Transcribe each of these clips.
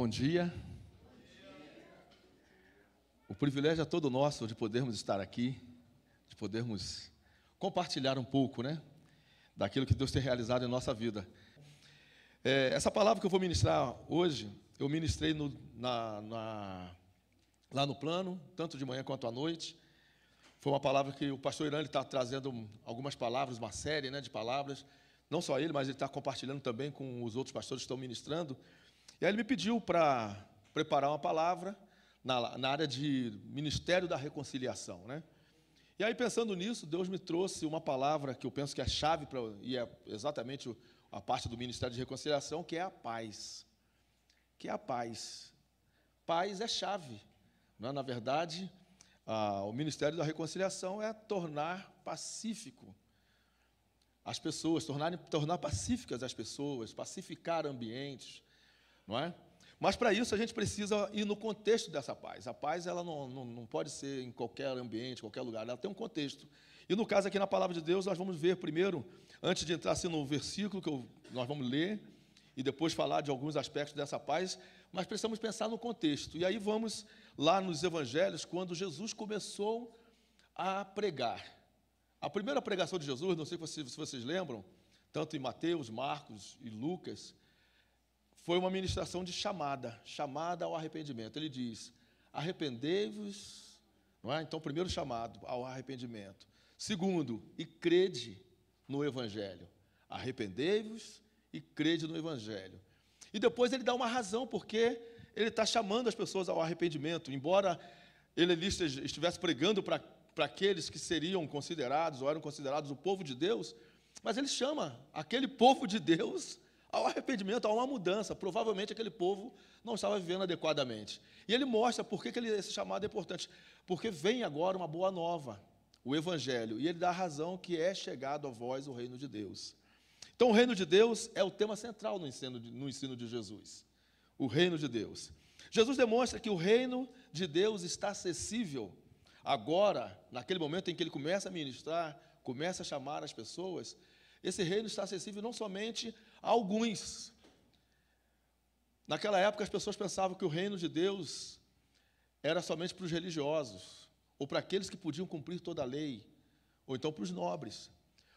Bom dia. O privilégio é todo nosso de podermos estar aqui, de podermos compartilhar um pouco, daquilo que Deus tem realizado em nossa vida. Essa palavra que eu vou ministrar hoje, eu ministrei lá no plano, tanto de manhã quanto à noite. Foi uma palavra que o pastor Irã está trazendo algumas palavras, uma série de palavras, não só ele, mas ele está compartilhando também com os outros pastores que estão ministrando. E aí ele me pediu para preparar uma palavra na área de Ministério da Reconciliação, E aí, pensando nisso, Deus me trouxe uma palavra que eu penso que é a chave, e é exatamente a parte do Ministério de Reconciliação, que é a paz. Que é a paz. Paz é chave. Na verdade, o Ministério da Reconciliação é tornar pacífico as pessoas, tornar pacíficas as pessoas, pacificar ambientes, não é? Mas, para isso, a gente precisa ir no contexto dessa paz. A paz ela não pode ser em qualquer ambiente, qualquer lugar, ela tem um contexto. E, no caso, aqui na Palavra de Deus, nós vamos ver primeiro, antes de entrar assim, no versículo que nós vamos ler, e depois falar de alguns aspectos dessa paz, mas precisamos pensar no contexto. E aí vamos lá nos Evangelhos, quando Jesus começou a pregar. A primeira pregação de Jesus, não sei se vocês lembram, tanto em Mateus, Marcos e Lucas, foi uma ministração de chamada ao arrependimento. Ele diz, arrependei-vos, não é? Então, primeiro chamado ao arrependimento. Segundo, e crede no Evangelho. Arrependei-vos e crede no Evangelho. E depois ele dá uma razão, porque ele está chamando as pessoas ao arrependimento. Embora ele estivesse pregando para aqueles que seriam considerados, ou eram considerados o povo de Deus, mas ele chama aquele povo de Deus ao arrependimento, a uma mudança. Provavelmente aquele povo não estava vivendo adequadamente. E ele mostra por que esse chamado é importante. Porque vem agora uma boa nova, o Evangelho, e ele dá a razão que é chegado a vós o reino de Deus. Então, o reino de Deus é o tema central no ensino de Jesus. O reino de Deus. Jesus demonstra que o reino de Deus está acessível agora, naquele momento em que ele começa a ministrar, começa a chamar as pessoas. Esse reino está acessível não somente a alguns. Naquela época, as pessoas pensavam que o reino de Deus era somente para os religiosos, ou para aqueles que podiam cumprir toda a lei, ou então para os nobres.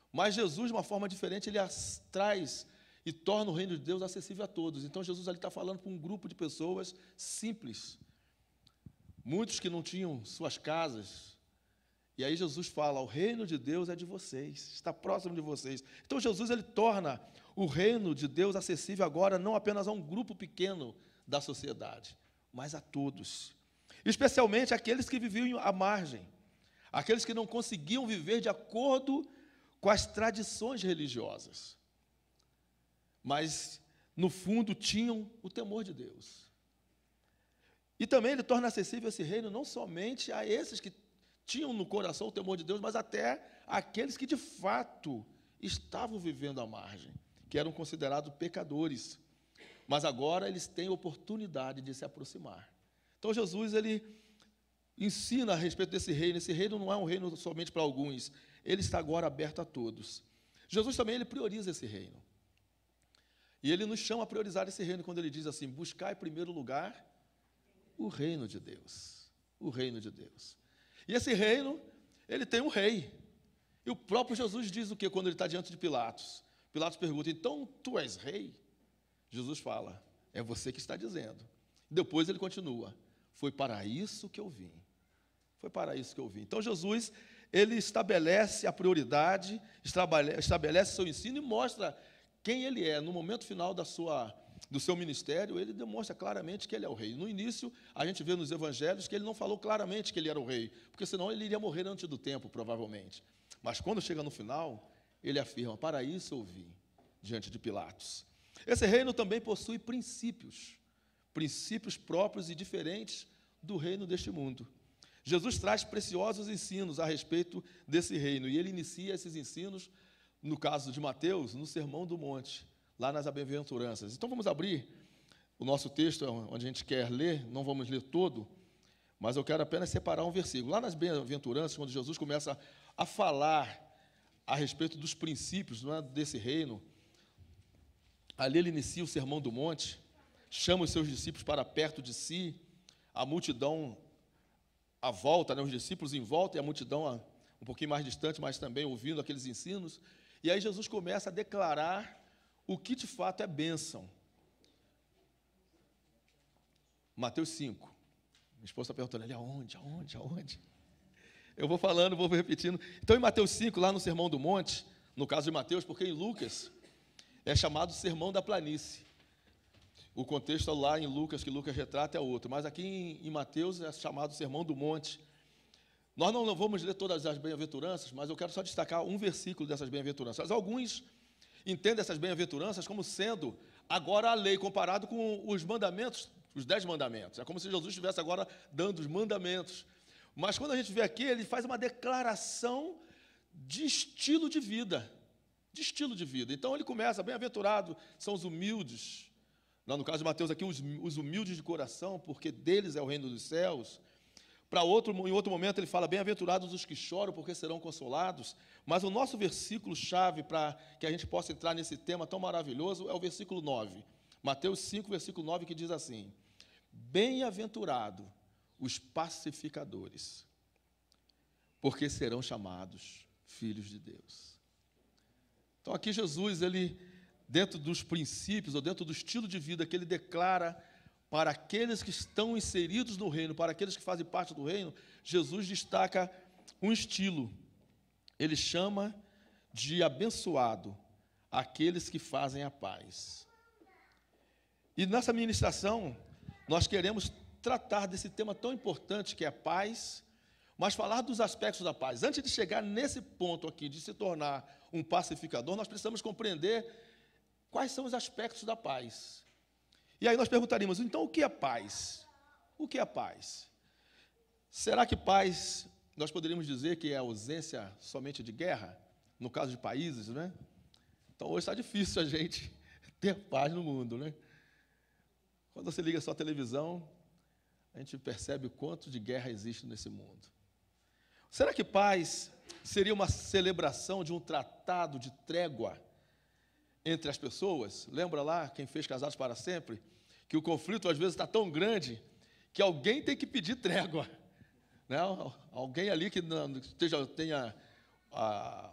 Mas Jesus, de uma forma diferente, ele traz e torna o reino de Deus acessível a todos. Então, Jesus ali está falando para um grupo de pessoas simples, muitos que não tinham suas casas. E aí Jesus fala, o reino de Deus é de vocês, está próximo de vocês. Então Jesus ele torna o reino de Deus acessível agora não apenas a um grupo pequeno da sociedade, mas a todos. Especialmente aqueles que viviam à margem, aqueles que não conseguiam viver de acordo com as tradições religiosas, mas no fundo tinham o temor de Deus. E também ele torna acessível esse reino não somente a esses que tinham no coração o temor de Deus, mas até aqueles que de fato estavam vivendo à margem, que eram considerados pecadores, mas agora eles têm oportunidade de se aproximar. Então Jesus ele ensina a respeito desse reino. Esse reino não é um reino somente para alguns, ele está agora aberto a todos. Jesus também ele prioriza esse reino, e ele nos chama a priorizar esse reino quando ele diz assim, buscar em primeiro lugar o reino de Deus, o reino de Deus. E esse reino, ele tem um rei. E o próprio Jesus diz o quê quando ele está diante de Pilatos? Pilatos pergunta, então tu és rei? Jesus fala, é você que está dizendo. Depois ele continua, foi para isso que eu vim. Foi para isso que eu vim. Então Jesus, ele estabelece a prioridade, estabelece seu ensino e mostra quem ele é. No momento final do seu ministério, ele demonstra claramente que ele é o rei. No início, a gente vê nos evangelhos que ele não falou claramente que ele era o rei, porque senão ele iria morrer antes do tempo, provavelmente. Mas quando chega no final, ele afirma, para isso eu vim, diante de Pilatos. Esse reino também possui princípios próprios e diferentes do reino deste mundo. Jesus traz preciosos ensinos a respeito desse reino, e ele inicia esses ensinos, no caso de Mateus, no Sermão do Monte, lá nas bem-aventuranças. Então, vamos abrir o nosso texto, onde a gente quer ler, não vamos ler todo, mas eu quero apenas separar um versículo. Lá nas bem-aventuranças, quando Jesus começa a falar a respeito dos princípios desse reino, ali ele inicia o Sermão do Monte, chama os seus discípulos para perto de si, a multidão à volta, né, os discípulos em volta e a multidão um pouquinho mais distante, mas também ouvindo aqueles ensinos. E aí Jesus começa a declarar o que de fato é bênção. Mateus 5. Minha esposa está perguntando ali, aonde? Eu vou falando, vou repetindo. Então, em Mateus 5, lá no Sermão do Monte, no caso de Mateus, porque em Lucas é chamado Sermão da Planície. O contexto lá em Lucas, que Lucas retrata, é outro. Mas aqui em Mateus é chamado Sermão do Monte. Nós não vamos ler todas as bem-aventuranças, mas eu quero só destacar um versículo dessas bem-aventuranças. Alguns entendem essas bem-aventuranças como sendo agora a lei, comparado com os mandamentos, os 10 mandamentos. É como se Jesus estivesse agora dando os mandamentos. Mas quando a gente vê aqui, ele faz uma declaração de estilo de vida. De estilo de vida. Então ele começa, bem-aventurado são os humildes. No caso de Mateus aqui, os humildes de coração, porque deles é o reino dos céus. Em outro momento ele fala, bem-aventurados os que choram, porque serão consolados. Mas o nosso versículo-chave para que a gente possa entrar nesse tema tão maravilhoso é o versículo 9. Mateus 5, versículo 9, que diz assim, bem-aventurado os pacificadores, porque serão chamados filhos de Deus. Então aqui Jesus, ele, dentro dos princípios, ou dentro do estilo de vida que ele declara para aqueles que estão inseridos no reino, para aqueles que fazem parte do reino, Jesus destaca um estilo. Ele chama de abençoado aqueles que fazem a paz. E nessa ministração, nós queremos tratar desse tema tão importante que é a paz, mas falar dos aspectos da paz. Antes de chegar nesse ponto aqui, de se tornar um pacificador, nós precisamos compreender quais são os aspectos da paz. E aí nós perguntaríamos, então o que é paz? O que é paz? Será que paz, nós poderíamos dizer que é a ausência somente de guerra? No caso de países, né? Então hoje está difícil a gente ter paz no mundo, né? Quando você liga a sua televisão, a gente percebe o quanto de guerra existe nesse mundo. Será que paz seria uma celebração de um tratado de trégua entre as pessoas? Lembra lá, quem fez Casados para Sempre, que o conflito às vezes está tão grande que alguém tem que pedir trégua, né? Alguém ali que tenha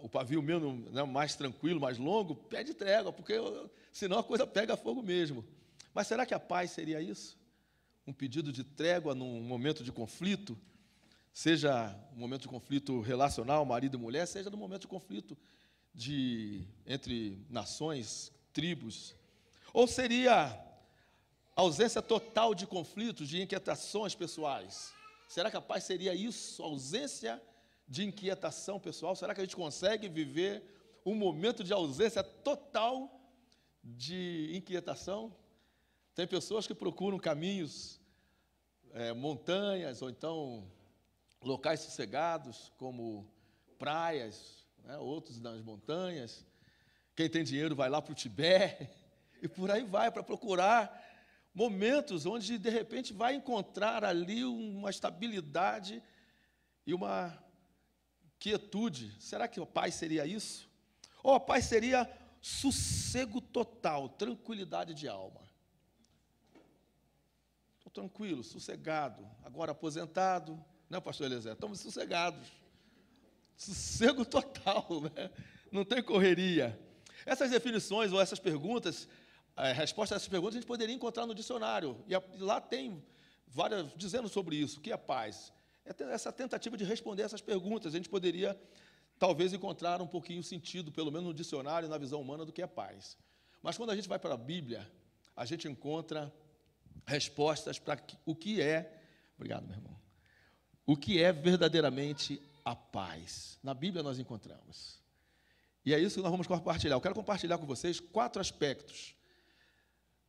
o pavio menos, né, mais tranquilo, mais longo, pede trégua, porque senão a coisa pega fogo mesmo. Mas será que a paz seria isso? Um pedido de trégua num momento de conflito, seja um momento de conflito relacional, marido e mulher, seja no momento de conflito entre nações, tribos. Ou seria a ausência total de conflitos, de inquietações pessoais? Será que a paz seria isso, a ausência de inquietação pessoal? Será que a gente consegue viver um momento de ausência total de inquietação? Tem pessoas que procuram caminhos, montanhas, ou então locais sossegados, como praias, né, outros nas montanhas. Quem tem dinheiro vai lá para o Tibete, e por aí vai, para procurar momentos onde, de repente, vai encontrar ali uma estabilidade e uma quietude. Será que a paz seria isso? Ou a paz seria sossego total, tranquilidade de alma? Estou tranquilo, sossegado, agora aposentado, né, pastor Eliezer? Estamos sossegados. Sossego total, né? Não tem correria. Essas definições ou essas perguntas, a resposta a essas perguntas a gente poderia encontrar no dicionário. E lá tem várias dizendo sobre isso, o que é paz. Essa tentativa de responder essas perguntas, a gente poderia talvez encontrar um pouquinho sentido, pelo menos no dicionário, na visão humana, do que é paz. Mas quando a gente vai para a Bíblia, a gente encontra respostas para o que é, obrigado, meu irmão, o que é verdadeiramente a paz. Na Bíblia nós encontramos. E é isso que nós vamos compartilhar. Eu quero compartilhar com vocês 4 aspectos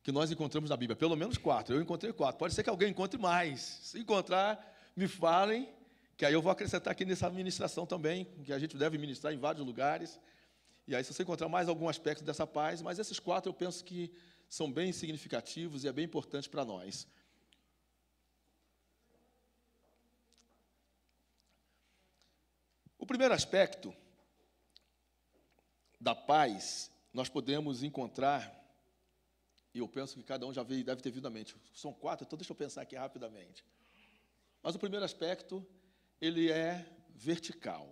que nós encontramos na Bíblia. Pelo menos 4. Eu encontrei 4. Pode ser que alguém encontre mais. Se encontrar, me falem, que aí eu vou acrescentar aqui nessa ministração também, que a gente deve ministrar em vários lugares. E aí, se você encontrar mais algum aspecto dessa paz, mas esses 4 eu penso que são bem significativos e é bem importante para nós. O primeiro aspecto da paz, nós podemos encontrar E eu penso que cada um já deve ter vindo à mente. São 4, então deixa eu pensar aqui rapidamente. Mas o primeiro aspecto, ele é vertical.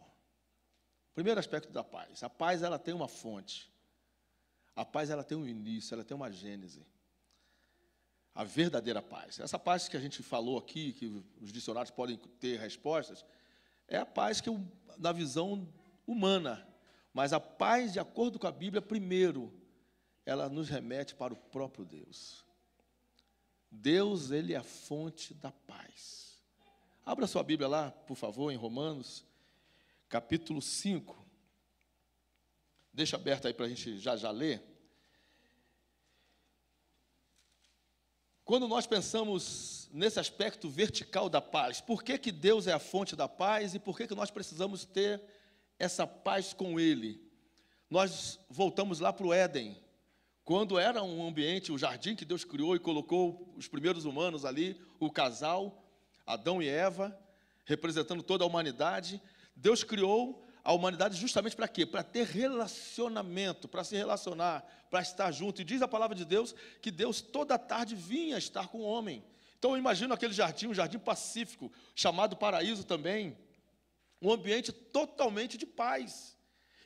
O primeiro aspecto da paz. A paz, ela tem uma fonte. A paz, ela tem um início, ela tem uma gênese. A verdadeira paz. Essa paz que a gente falou aqui, que os dicionários podem ter respostas, é a paz que, na visão humana. Mas a paz, de acordo com a Bíblia, primeiro, ela nos remete para o próprio Deus. Deus, ele é a fonte da paz. Abra sua Bíblia lá, por favor, em Romanos, capítulo 5. Deixa aberto aí para a gente já ler. Quando nós pensamos nesse aspecto vertical da paz, por que que Deus é a fonte da paz e por que que nós precisamos ter essa paz com Ele? Nós voltamos lá para o Éden, quando era um ambiente, o jardim que Deus criou e colocou os primeiros humanos ali, o casal, Adão e Eva, representando toda a humanidade. Deus criou a humanidade justamente para quê? Para ter relacionamento, para se relacionar, para estar junto. E diz a palavra de Deus que Deus toda tarde vinha estar com o homem. Então eu imagino aquele jardim, um jardim pacífico, chamado paraíso também, um ambiente totalmente de paz.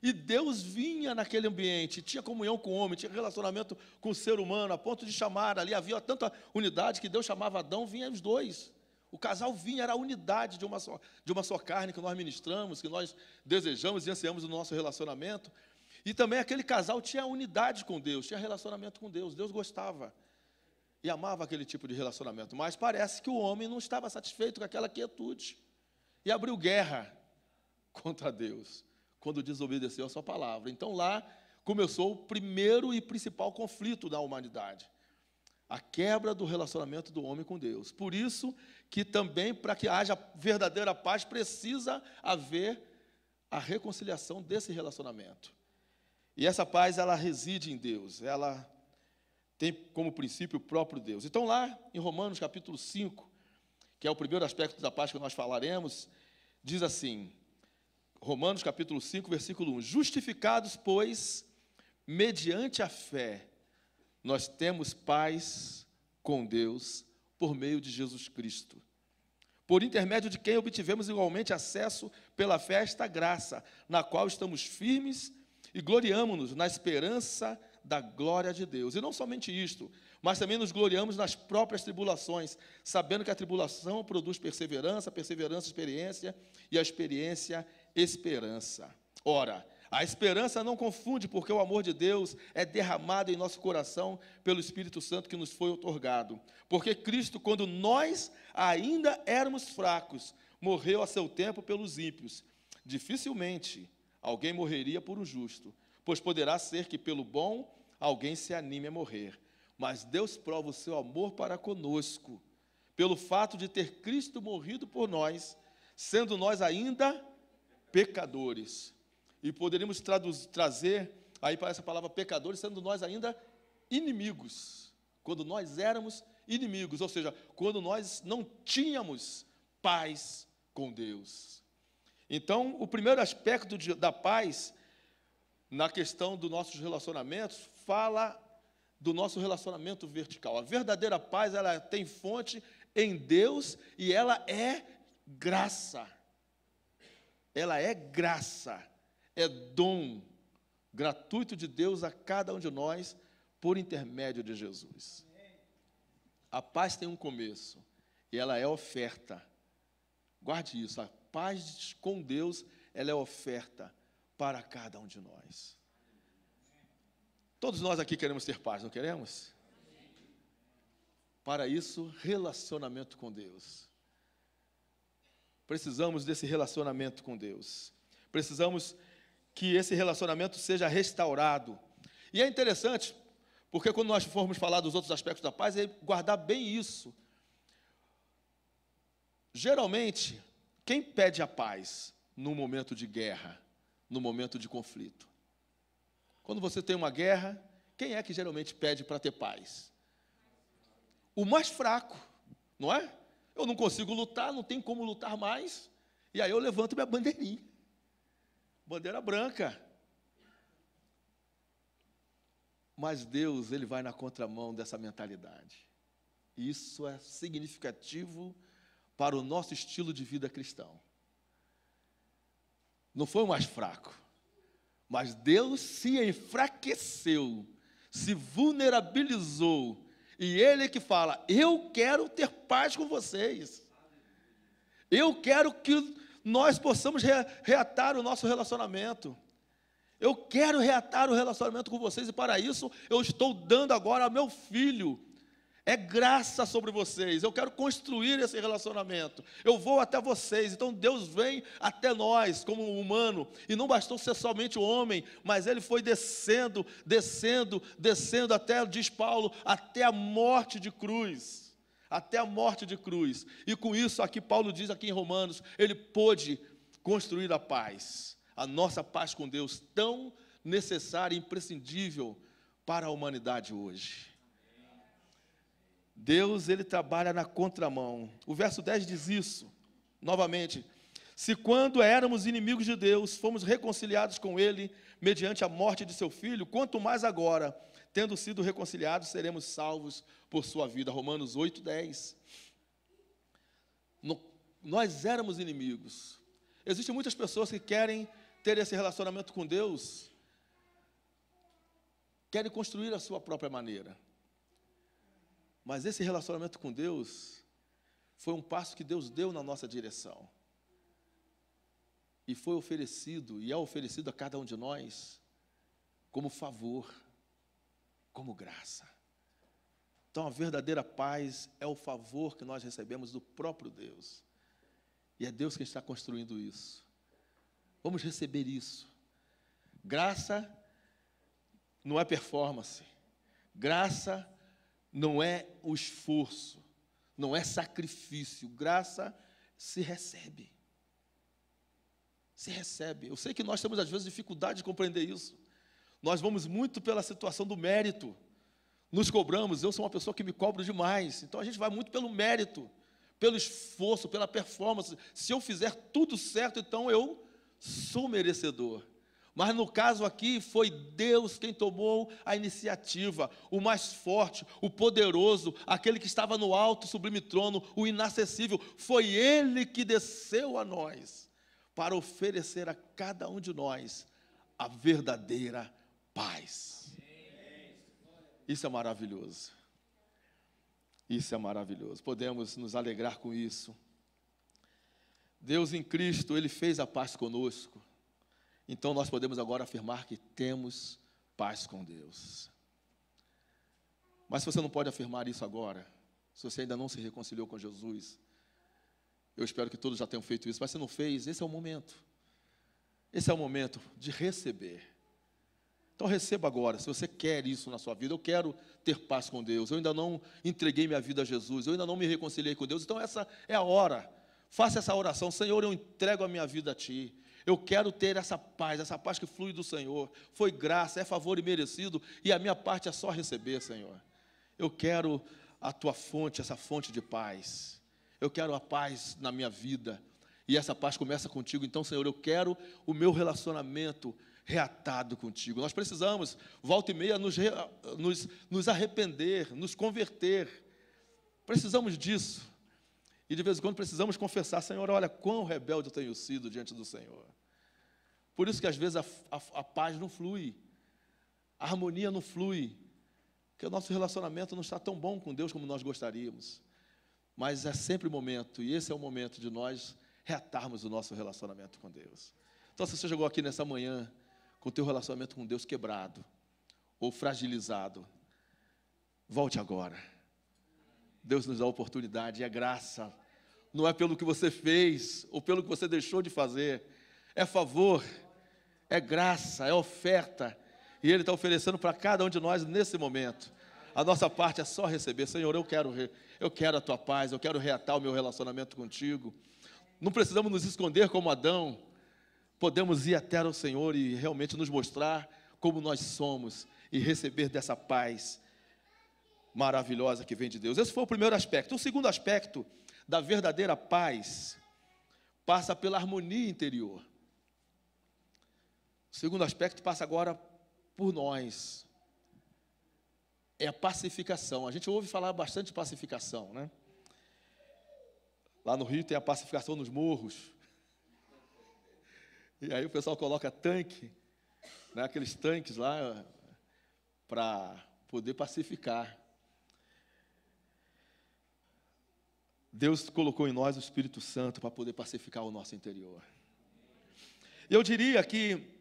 E Deus vinha naquele ambiente, tinha comunhão com o homem, tinha relacionamento com o ser humano, a ponto de chamar ali, havia tanta unidade que Deus chamava Adão, vinha os dois. O casal vinha, era a unidade de uma só carne que nós ministramos, que nós desejamos e ansiamos no nosso relacionamento. E também aquele casal tinha unidade com Deus, tinha relacionamento com Deus. Deus gostava e amava aquele tipo de relacionamento. Mas parece que o homem não estava satisfeito com aquela quietude e abriu guerra contra Deus, quando desobedeceu a sua palavra. Então lá começou o primeiro e principal conflito da humanidade. A quebra do relacionamento do homem com Deus. Por isso que também, para que haja verdadeira paz, precisa haver a reconciliação desse relacionamento. E essa paz, ela reside em Deus, ela tem como princípio o próprio Deus. Então lá, em Romanos capítulo 5, que é o primeiro aspecto da paz que nós falaremos, diz assim, Romanos capítulo 5, versículo 1, justificados, pois, mediante a fé, nós temos paz com Deus por meio de Jesus Cristo, por intermédio de quem obtivemos igualmente acesso pela fé a esta graça, na qual estamos firmes e gloriamo-nos na esperança da glória de Deus. E não somente isto, mas também nos gloriamos nas próprias tribulações, sabendo que a tribulação produz perseverança, perseverança, experiência, e a experiência, esperança. Ora, a esperança não confunde, porque o amor de Deus é derramado em nosso coração pelo Espírito Santo que nos foi outorgado. Porque Cristo, quando nós ainda éramos fracos, morreu a seu tempo pelos ímpios. Dificilmente alguém morreria por um justo, pois poderá ser que pelo bom alguém se anime a morrer. Mas Deus prova o seu amor para conosco, pelo fato de ter Cristo morrido por nós, sendo nós ainda pecadores. E poderíamos trazer aí para essa palavra pecadores, sendo nós ainda inimigos. Quando nós éramos inimigos, ou seja, quando nós não tínhamos paz com Deus. Então, o primeiro aspecto da paz, na questão dos nossos relacionamentos, fala do nosso relacionamento vertical. A verdadeira paz, ela tem fonte em Deus e ela é graça. Ela é graça. É dom gratuito de Deus a cada um de nós por intermédio de Jesus. A paz tem um começo e ela é oferta. Guarde isso, a paz com Deus, ela é oferta para cada um de nós. Todos nós aqui queremos ter paz, não queremos? Para isso, relacionamento com Deus. Precisamos desse relacionamento com Deus. Precisamos que esse relacionamento seja restaurado. E é interessante, porque quando nós formos falar dos outros aspectos da paz, é guardar bem isso. Geralmente, quem pede a paz no momento de guerra, no momento de conflito? Quando você tem uma guerra, quem é que geralmente pede para ter paz? O mais fraco, não é? Eu não consigo lutar, não tenho como lutar mais, e aí eu levanto minha bandeirinha. Bandeira branca. Mas Deus, Ele vai na contramão dessa mentalidade. E isso é significativo para o nosso estilo de vida cristão. Não foi o mais fraco, mas Deus se enfraqueceu, se vulnerabilizou, e Ele é que fala: eu quero ter paz com vocês, eu quero que nós possamos reatar o nosso relacionamento, eu quero reatar o relacionamento com vocês, e para isso eu estou dando agora ao meu filho. É graça sobre vocês, eu quero construir esse relacionamento, eu vou até vocês. Então Deus vem até nós como humano, e não bastou ser somente o homem, mas Ele foi descendo, descendo, descendo até, diz Paulo, até a morte de cruz, até a morte de cruz. E com isso, aqui Paulo diz aqui em Romanos, Ele pôde construir a paz, a nossa paz com Deus, tão necessária e imprescindível para a humanidade hoje. Deus, Ele trabalha na contramão. O verso 10 diz isso, novamente: se quando éramos inimigos de Deus, fomos reconciliados com Ele, mediante a morte de seu Filho, quanto mais agora, tendo sido reconciliados, seremos salvos por sua vida. Romanos 8, 10. Nós éramos inimigos. Existem muitas pessoas que querem ter esse relacionamento com Deus, querem construir a sua própria maneira. Mas esse relacionamento com Deus foi um passo que Deus deu na nossa direção. E foi oferecido, e é oferecido a cada um de nós, como favor, como graça. Então a verdadeira paz é o favor que nós recebemos do próprio Deus. E é Deus quem está construindo isso. Vamos receber isso. Graça não é performance. Graça não é o esforço, não é sacrifício. Graça se recebe. Se recebe. Eu sei que nós temos às vezes dificuldade de compreender isso. Nós vamos muito pela situação do mérito. Nos cobramos, eu sou uma pessoa que me cobro demais. Então a gente vai muito pelo mérito, pelo esforço, pela performance. Se eu fizer tudo certo, então eu sou merecedor. Mas no caso aqui, foi Deus quem tomou a iniciativa, o mais forte, o poderoso, aquele que estava no alto, sublime trono, o inacessível. Foi Ele que desceu a nós, para oferecer a cada um de nós a verdadeira paz. Isso é maravilhoso. Isso é maravilhoso. Podemos nos alegrar com isso. Deus em Cristo, Ele fez a paz conosco. Então, nós podemos agora afirmar que temos paz com Deus. Mas se você não pode afirmar isso agora, se você ainda não se reconciliou com Jesus, eu espero que todos já tenham feito isso, mas se não fez, esse é o momento. Esse é o momento de receber. Então, receba agora, se você quer isso na sua vida. Eu quero ter paz com Deus, eu ainda não entreguei minha vida a Jesus, eu ainda não me reconciliei com Deus, então essa é a hora. Faça essa oração: Senhor, eu entrego a minha vida a Ti. Eu quero ter essa paz que flui do Senhor. Foi graça, é favor imerecido, e a minha parte é só receber, Senhor. Eu quero a Tua fonte, essa fonte de paz. Eu quero a paz na minha vida, e essa paz começa contigo. Então, Senhor, eu quero o meu relacionamento reatado contigo. Nós precisamos, volta e meia, nos arrepender, nos converter. Precisamos disso. E de vez em quando precisamos confessar: Senhor, olha quão rebelde eu tenho sido diante do Senhor. Por isso que às vezes a paz não flui, a harmonia não flui, porque o nosso relacionamento não está tão bom com Deus como nós gostaríamos. Mas é sempre o momento, e esse é o momento de nós reatarmos o nosso relacionamento com Deus. Então, se você chegou aqui nessa manhã com o teu relacionamento com Deus quebrado ou fragilizado, volte agora. Deus nos dá a oportunidade, é graça. Não é pelo que você fez ou pelo que você deixou de fazer. É favor, é graça, é oferta. E Ele está oferecendo para cada um de nós nesse momento. A nossa parte é só receber. Senhor, eu quero a Tua paz, eu quero reatar o meu relacionamento contigo. Não precisamos nos esconder como Adão. Podemos ir até o Senhor e realmente nos mostrar como nós somos e receber dessa paz maravilhosa que vem de Deus. Esse foi o primeiro aspecto. O segundo aspecto da verdadeira paz passa pela harmonia interior. O segundo aspecto passa agora por nós. é a pacificação. A gente ouve falar bastante de pacificação, né? Lá no Rio tem a pacificação nos morros. E aí o pessoal coloca tanque, né, aqueles tanques lá, para poder pacificar. Deus colocou em nós o Espírito Santo para poder pacificar o nosso interior. E eu diria que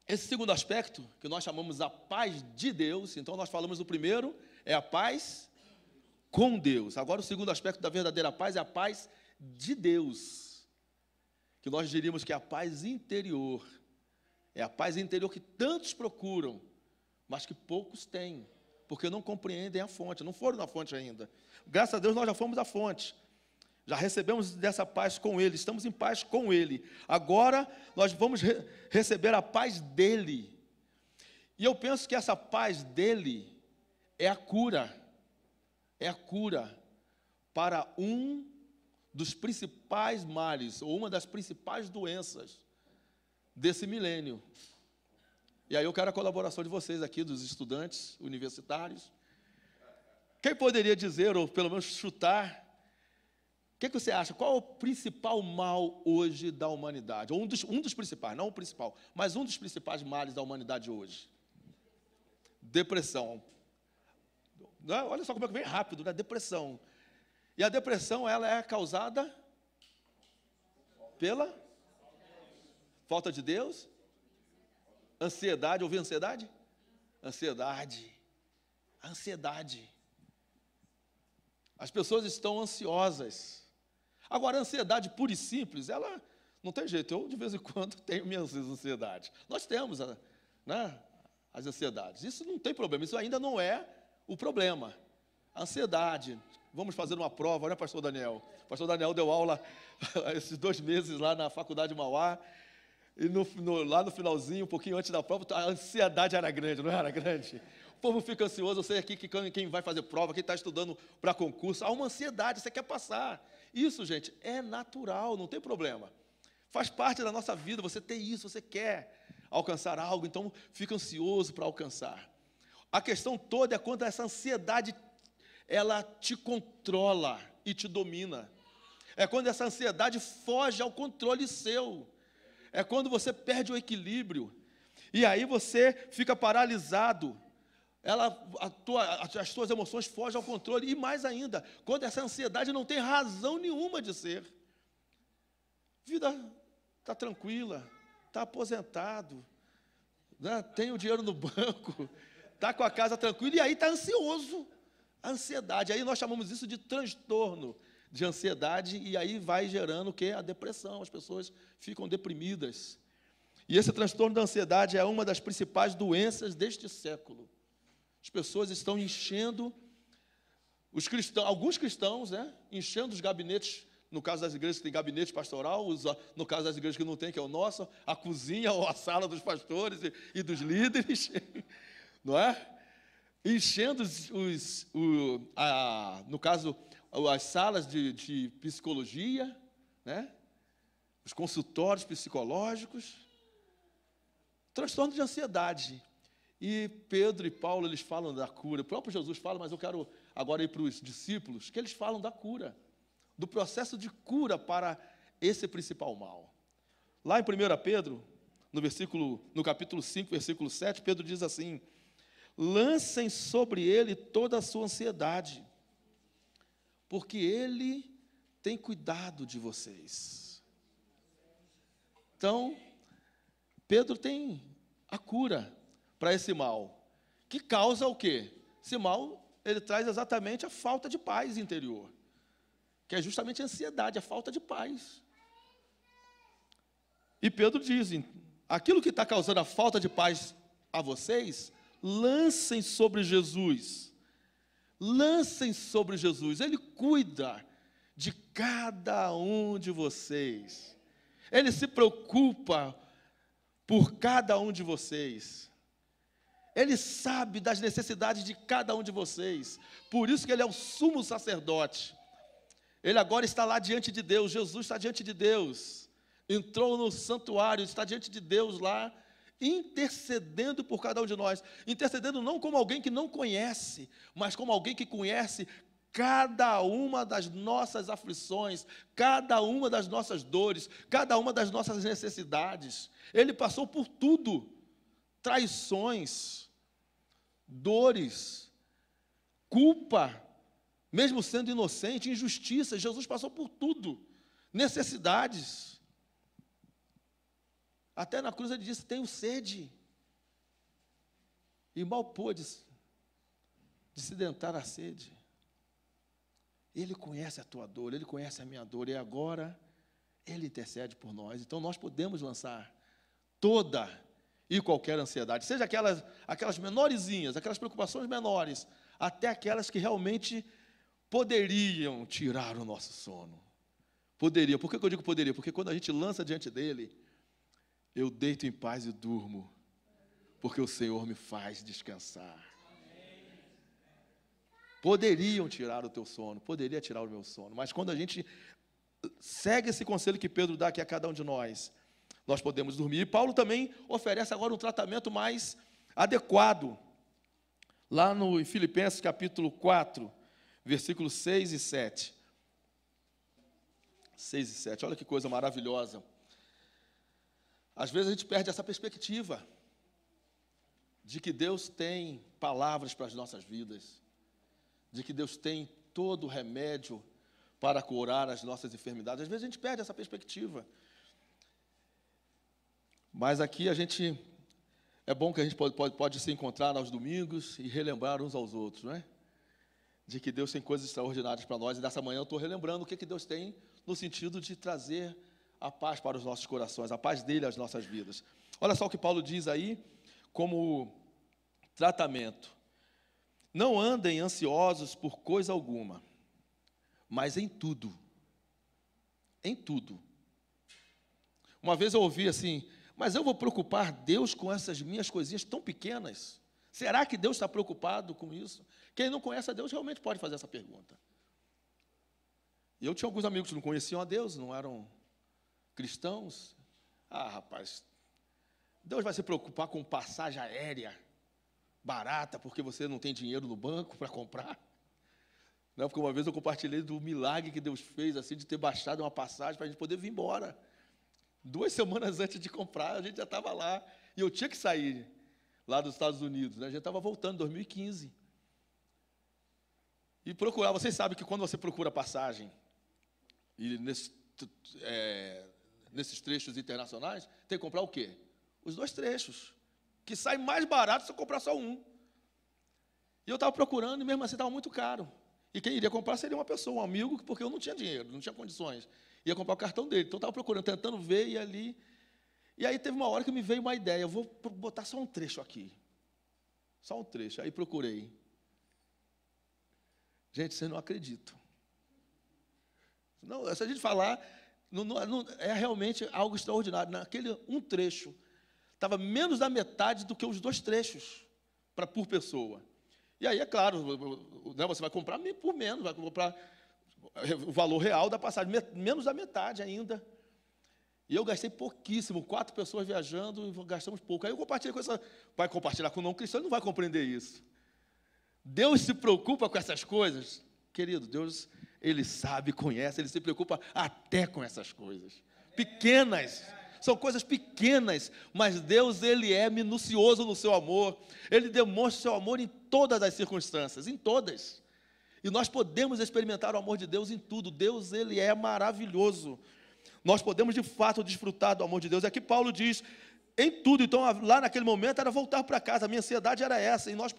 esse segundo aspecto, que nós chamamos a paz de Deus, então nós falamos do primeiro, é a paz com Deus. Agora o segundo aspecto da verdadeira paz é a paz de Deus, que nós diríamos que é a paz interior. É a paz interior que tantos procuram, mas que poucos têm, porque não compreendem a fonte, não foram na fonte ainda. Graças a Deus nós já fomos à fonte, já recebemos dessa paz com Ele, estamos em paz com Ele. Agora nós vamos receber a paz dEle. E eu penso que essa paz dEle é a cura para um dos principais males, ou uma das principais doenças desse milênio. E aí eu quero a colaboração de vocês aqui, dos estudantes universitários. Quem poderia dizer, ou pelo menos chutar, o que você acha? Qual é o principal mal hoje da humanidade? Ou um dos principais, não o principal, mas um dos principais males da humanidade hoje? Depressão. Olha só como é que vem rápido, né? Depressão. E a depressão, ela é causada pela falta de Deus? Ansiedade, ouviu ansiedade? Ansiedade. As pessoas estão ansiosas. Agora, a ansiedade pura e simples, ela não tem jeito. Eu, de vez em quando, tenho minhas ansiedades. Nós temos, né, as ansiedades. Isso não tem problema, isso ainda não é o problema. A ansiedade. Vamos fazer uma prova, né, pastor Daniel? O pastor Daniel deu aula esses 2 meses lá na faculdade de Mauá, e lá no finalzinho, um pouquinho antes da prova, a ansiedade era grande, não era grande? O povo fica ansioso, eu sei aqui que quem vai fazer prova, quem está estudando para concurso, há uma ansiedade, você quer passar. Isso, gente, é natural, não tem problema. Faz parte da nossa vida, você tem isso, você quer alcançar algo, então fica ansioso para alcançar. A questão toda é quando essa ansiedade ela te controla e te domina. É quando essa ansiedade foge ao controle seu. É quando você perde o equilíbrio. E aí você fica paralisado. As tuas emoções fogem ao controle. E mais ainda, quando essa ansiedade não tem razão nenhuma de ser. Vida está tranquila, está aposentado, né? Tem o dinheiro no banco, está com a casa tranquila, e aí está ansioso. A ansiedade, aí nós chamamos isso de transtorno de ansiedade, e aí vai gerando o quê? A depressão, as pessoas ficam deprimidas. E esse transtorno da ansiedade é uma das principais doenças deste século. As pessoas estão enchendo, alguns cristãos, né, enchendo os gabinetes, no caso das igrejas que tem gabinete pastoral, no caso das igrejas que não tem, que é o nosso, a cozinha ou a sala dos pastores e dos líderes, não é? Enchendo no caso, as salas de psicologia, né? Os consultórios psicológicos, transtorno de ansiedade. E Pedro e Paulo, eles falam da cura. O próprio Jesus fala, mas eu quero agora ir para os discípulos, que eles falam da cura, do processo de cura para esse principal mal. Lá em 1 Pedro, no capítulo 5, versículo 7, Pedro diz assim: lancem sobre ele toda a sua ansiedade, porque ele tem cuidado de vocês. Então, Pedro tem a cura para esse mal, que causa o quê? Esse mal, ele traz exatamente a falta de paz interior, que é justamente a ansiedade, a falta de paz. E Pedro diz, aquilo que está causando a falta de paz a vocês, lancem sobre Jesus. Lancem sobre Jesus. Ele cuida de cada um de vocês. Ele se preocupa por cada um de vocês. Ele sabe das necessidades de cada um de vocês. Por isso que ele é o sumo sacerdote. Ele agora está lá diante de Deus. Jesus está diante de Deus. Entrou no santuário, está diante de Deus lá. intercedendo por cada um de nós, intercedendo não como alguém que não conhece, mas como alguém que conhece cada uma das nossas aflições, cada uma das nossas dores, cada uma das nossas necessidades. Ele passou por tudo, traições, dores, culpa, mesmo sendo inocente, injustiça. Jesus passou por tudo, necessidades. Até na cruz ele disse: tenho sede. E mal pôde desdentar a sede. Ele conhece a tua dor, Ele conhece a minha dor, e agora Ele intercede por nós. Então nós podemos lançar toda e qualquer ansiedade, seja aquelas menorzinhas, aquelas preocupações menores, até aquelas que realmente poderiam tirar o nosso sono. Poderia. Por que eu digo poderia? Porque quando a gente lança diante dele, eu deito em paz e durmo, porque o Senhor me faz descansar. Poderiam tirar o teu sono, poderia tirar o meu sono, mas quando a gente segue esse conselho que Pedro dá aqui a cada um de nós podemos dormir. E Paulo também oferece agora um tratamento mais adequado, lá no Filipenses capítulo 4, versículos 6 e 7. 6 e 7, olha que coisa maravilhosa. Às vezes a gente perde essa perspectiva de que Deus tem palavras para as nossas vidas, de que Deus tem todo o remédio para curar as nossas enfermidades. Às vezes a gente perde essa perspectiva. Mas aqui é bom que a gente pode se encontrar aos domingos e relembrar uns aos outros, não é? De que Deus tem coisas extraordinárias para nós, e nessa manhã eu estou relembrando o que Deus tem no sentido de trazer a paz para os nossos corações, a paz dele às nossas vidas. Olha só o que Paulo diz aí, como tratamento. Não andem ansiosos por coisa alguma, mas em tudo. Em tudo. Uma vez eu ouvi assim: mas eu vou preocupar Deus com essas minhas coisinhas tão pequenas? Será que Deus está preocupado com isso? Quem não conhece a Deus realmente pode fazer essa pergunta. E eu tinha alguns amigos que não conheciam a Deus, não eram cristãos. Ah, rapaz, Deus vai se preocupar com passagem aérea barata, porque você não tem dinheiro no banco para comprar? Não, porque uma vez eu compartilhei do milagre que Deus fez, assim, de ter baixado uma passagem para a gente poder vir embora. 2 semanas antes de comprar, a gente já estava lá, e eu tinha que sair lá dos Estados Unidos, né? A gente estava voltando em 2015. E procurar, vocês sabem que quando você procura passagem, e nesses trechos internacionais, tem que comprar o quê? Os 2 trechos, que sai mais barato se eu comprar só um. E eu estava procurando, e mesmo assim estava muito caro. E quem iria comprar seria uma pessoa, um amigo, porque eu não tinha dinheiro, não tinha condições. Ia comprar o cartão dele. Então, eu estava procurando, tentando ver, e ali. E aí teve uma hora que me veio uma ideia: eu vou botar só um trecho aqui. Só um trecho. Aí procurei. Gente, vocês não acreditam. Não, se a gente falar, é realmente algo extraordinário. Naquele um trecho, estava menos da metade do que os 2 trechos por pessoa. E aí, é claro, né, você vai comprar por menos, vai comprar o valor real da passagem, menos da metade ainda. E eu gastei pouquíssimo, 4 pessoas viajando, e gastamos pouco. Aí eu compartilhei com vai compartilhar com o não cristão, ele não vai compreender isso. Deus se preocupa com essas coisas. Querido, Deus, Ele sabe, conhece, Ele se preocupa até com essas coisas. Pequenas, são coisas pequenas, mas Deus, Ele é minucioso no seu amor. Ele demonstra o seu amor em todas as circunstâncias, em todas. E nós podemos experimentar o amor de Deus em tudo. Deus, Ele é maravilhoso. Nós podemos, de fato, desfrutar do amor de Deus. Aqui Paulo diz, em tudo. Então, lá naquele momento, era voltar para casa. A minha ansiedade era essa. E nós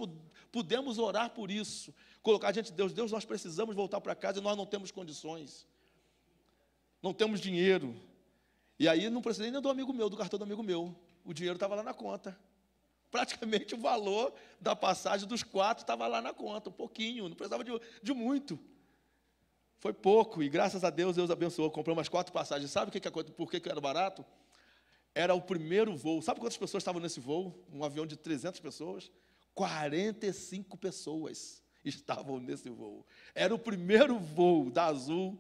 pudemos orar por isso. Colocar diante de Deus: Deus, nós precisamos voltar para casa e nós não temos condições. Não temos dinheiro. E aí, não precisei nem do amigo meu, do cartão do amigo meu. O dinheiro estava lá na conta. Praticamente o valor da passagem dos 4 estava lá na conta. Um pouquinho, não precisava de muito. Foi pouco, e graças a Deus, Deus abençoou. Compramos as 4 passagens. Sabe por que era barato? Era o primeiro voo. Sabe quantas pessoas estavam nesse voo? Um avião de 300 pessoas? 45 pessoas estavam nesse voo. Era o primeiro voo da Azul.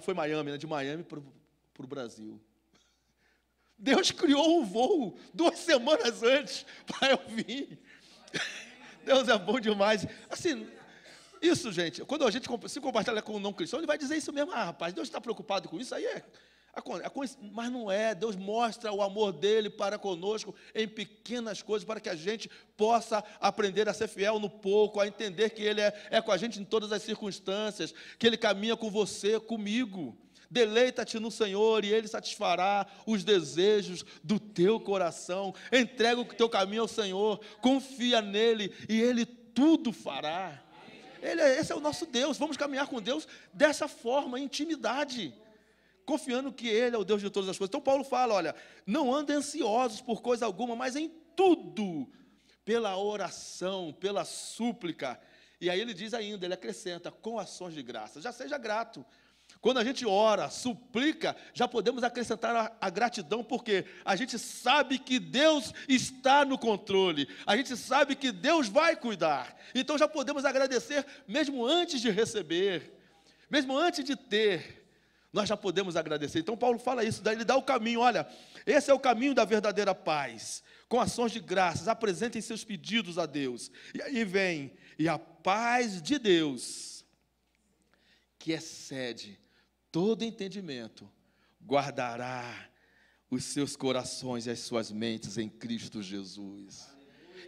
Foi Miami, né? De Miami para o Brasil. Deus criou um voo 2 semanas antes para eu vir. Deus é bom demais. Assim, isso, gente, quando a gente se compartilha com um não cristão, ele vai dizer isso mesmo. Rapaz, Deus está preocupado com isso, aí mas não é. Deus mostra o amor dele para conosco em pequenas coisas, para que a gente possa aprender a ser fiel no pouco, a entender que ele é com a gente em todas as circunstâncias, que ele caminha com você, comigo. Deleita-te no Senhor e Ele satisfará os desejos do teu coração. Entrega o teu caminho ao Senhor, confia nele e Ele tudo fará. Esse é o nosso Deus. Vamos caminhar com Deus dessa forma, em intimidade, confiando que Ele é o Deus de todas as coisas. Então Paulo fala, olha, não andem ansiosos por coisa alguma, mas em tudo, pela oração, pela súplica. E aí ele diz ainda, ele acrescenta, com ações de graça. Já seja grato. Quando a gente ora, suplica, já podemos acrescentar a gratidão, porque a gente sabe que Deus está no controle, a gente sabe que Deus vai cuidar, então já podemos agradecer mesmo antes de receber, mesmo antes de ter, nós já podemos agradecer. Então Paulo fala isso, daí ele dá o caminho, olha, esse é o caminho da verdadeira paz, com ações de graças, apresentem seus pedidos a Deus, e aí vem, e a paz de Deus, que excede todo entendimento, guardará os seus corações e as suas mentes em Cristo Jesus.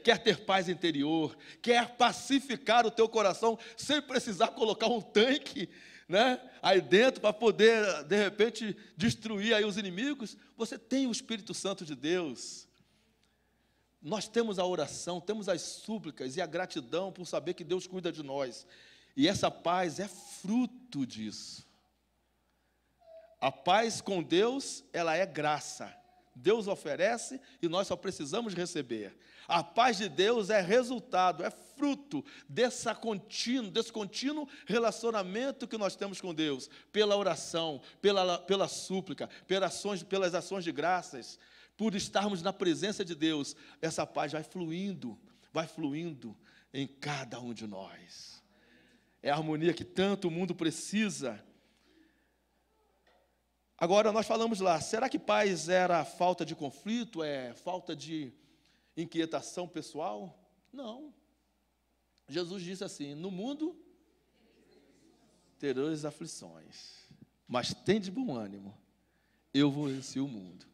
Quer ter paz interior, quer pacificar o teu coração, sem precisar colocar um tanque, né, aí dentro, para poder, de repente, destruir aí os inimigos, você tem o Espírito Santo de Deus. Nós temos a oração, temos as súplicas e a gratidão por saber que Deus cuida de nós. E essa paz é fruto disso. A paz com Deus, ela é graça. Deus oferece e nós só precisamos receber. A paz de Deus é resultado, é fruto desse contínuo relacionamento que nós temos com Deus, pela oração, pela súplica, pelas ações de graças, por estarmos na presença de Deus. Essa paz vai fluindo em cada um de nós. É a harmonia que tanto o mundo precisa. Agora, nós falamos lá, será que paz era falta de conflito, falta de inquietação pessoal? Não. Jesus disse assim, no mundo tereis aflições, mas tende bom ânimo, eu venci o mundo.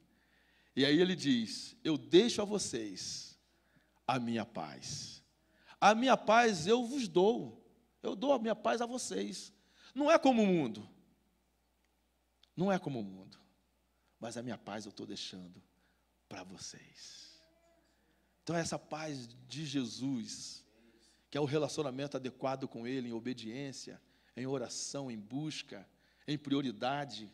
E aí ele diz, eu deixo a vocês a minha paz. A minha paz eu vos dou, eu dou a minha paz a vocês. Não é como o mundo. Não é como o mundo, mas a minha paz eu estou deixando para vocês. Então essa paz de Jesus, que é o relacionamento adequado com Ele, em obediência, em oração, em busca, em prioridade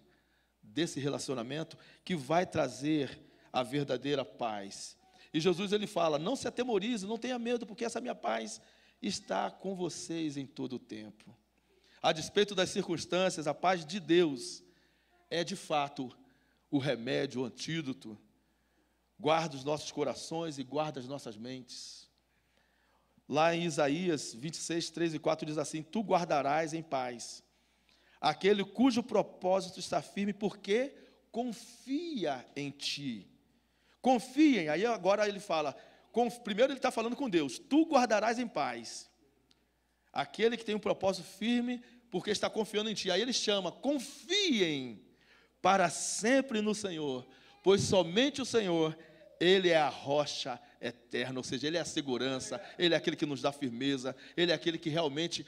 desse relacionamento, que vai trazer a verdadeira paz. E Jesus ele fala, não se atemorize, não tenha medo, porque essa minha paz está com vocês em todo o tempo. A despeito das circunstâncias, a paz de Deus é de fato o remédio, o antídoto. Guarda os nossos corações e guarda as nossas mentes. Lá em Isaías 26, 3 e 4 diz assim, tu guardarás em paz aquele cujo propósito está firme, porque confia em ti. Confiem, aí agora ele fala, primeiro ele está falando com Deus, tu guardarás em paz aquele que tem um propósito firme, porque está confiando em ti. Aí ele chama, confiem para sempre no Senhor, pois somente o Senhor, Ele é a rocha eterna, ou seja, Ele é a segurança, Ele é aquele que nos dá firmeza, Ele é aquele que realmente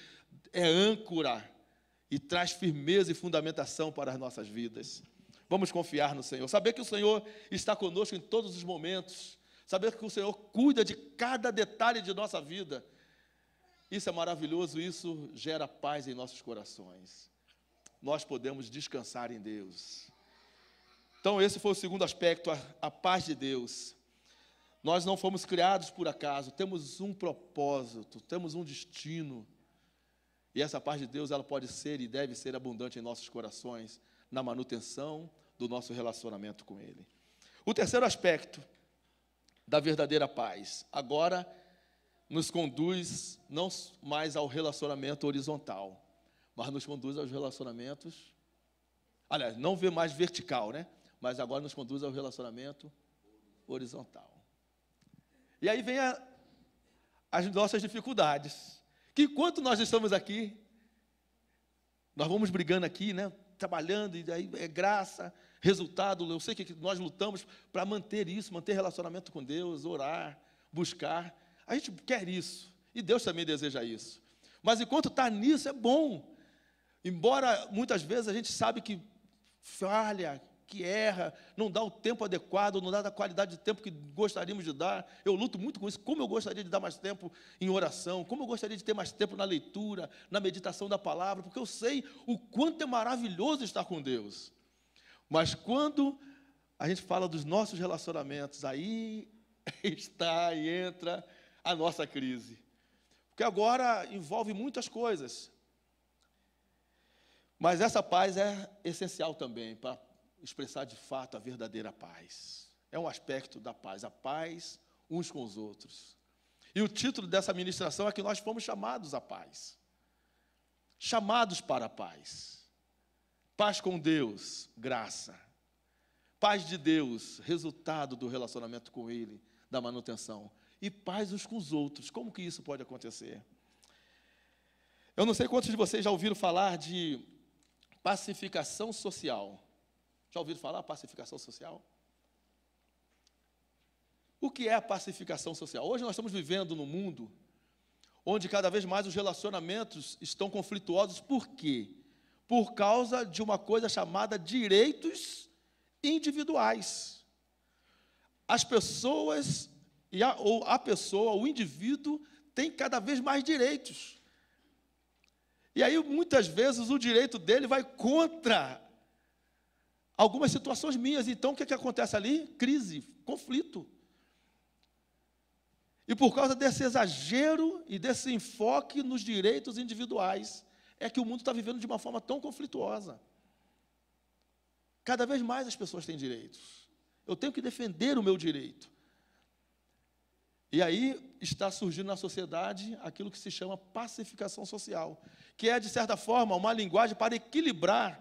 é âncora e traz firmeza e fundamentação para as nossas vidas. Vamos confiar no Senhor, saber que o Senhor está conosco em todos os momentos, saber que o Senhor cuida de cada detalhe de nossa vida. Isso é maravilhoso, isso gera paz em nossos corações. Nós podemos descansar em Deus. Então, esse foi o segundo aspecto, a paz de Deus. Nós não fomos criados por acaso, temos um propósito, temos um destino. E essa paz de Deus, ela pode ser e deve ser abundante em nossos corações, na manutenção do nosso relacionamento com Ele. O terceiro aspecto da verdadeira paz, agora nos conduz não mais ao relacionamento horizontal, mas nos conduz aos relacionamentos, aliás, não vê mais vertical, né? mas agora nos conduz ao relacionamento horizontal. E aí vem as nossas dificuldades, que enquanto nós estamos aqui, nós vamos brigando aqui, né, trabalhando, e aí é graça, resultado, eu sei que nós lutamos para manter isso, manter relacionamento com Deus, orar, buscar, a gente quer isso, e Deus também deseja isso, mas enquanto está nisso é bom, embora muitas vezes a gente sabe que falha, que erra, não dá o tempo adequado, não dá a qualidade de tempo que gostaríamos de dar. Eu luto muito com isso, como eu gostaria de dar mais tempo em oração, como eu gostaria de ter mais tempo na leitura, na meditação da palavra, porque eu sei o quanto é maravilhoso estar com Deus. Mas quando a gente fala dos nossos relacionamentos, aí está e entra a nossa crise. Porque agora envolve muitas coisas. Mas essa paz é essencial também para expressar de fato a verdadeira paz. É um aspecto da paz, a paz uns com os outros. E o título dessa ministração é que nós fomos chamados à paz. Chamados para a paz. Paz com Deus, graça. Paz de Deus, resultado do relacionamento com Ele, da manutenção. E paz uns com os outros. Como que isso pode acontecer? Eu não sei quantos de vocês já ouviram falar de pacificação social. Já ouviram falar pacificação social? O que é a pacificação social? Hoje nós estamos vivendo num mundo onde cada vez mais os relacionamentos estão conflituosos. Por quê? Por causa de uma coisa chamada direitos individuais. As pessoas, o indivíduo tem cada vez mais direitos. E aí, muitas vezes, o direito dele vai contra algumas situações minhas. Então, o que acontece ali? Crise, conflito. E por causa desse exagero e desse enfoque nos direitos individuais, é que o mundo está vivendo de uma forma tão conflituosa. Cada vez mais as pessoas têm direitos. Eu tenho que defender o meu direito. E aí está surgindo na sociedade aquilo que se chama pacificação social, que é, de certa forma, uma linguagem para equilibrar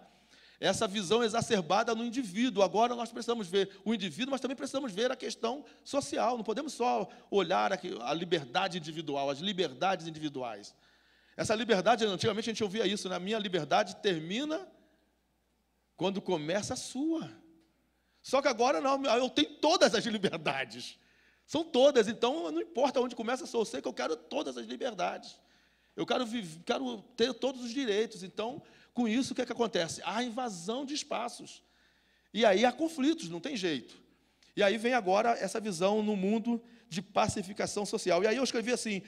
essa visão exacerbada no indivíduo. Agora nós precisamos ver o indivíduo, mas também precisamos ver a questão social. Não podemos só olhar a liberdade individual, as liberdades individuais. Essa liberdade, antigamente a gente ouvia isso, né? A minha liberdade termina quando começa a sua. Só que agora não, eu tenho todas as liberdades. São todas, então não importa onde começa, eu sei que eu quero todas as liberdades. Eu quero ter todos os direitos. Então, com isso, o que é que acontece? Há invasão de espaços. E aí há conflitos, não tem jeito. E aí vem agora essa visão no mundo de pacificação social. E aí eu escrevi assim: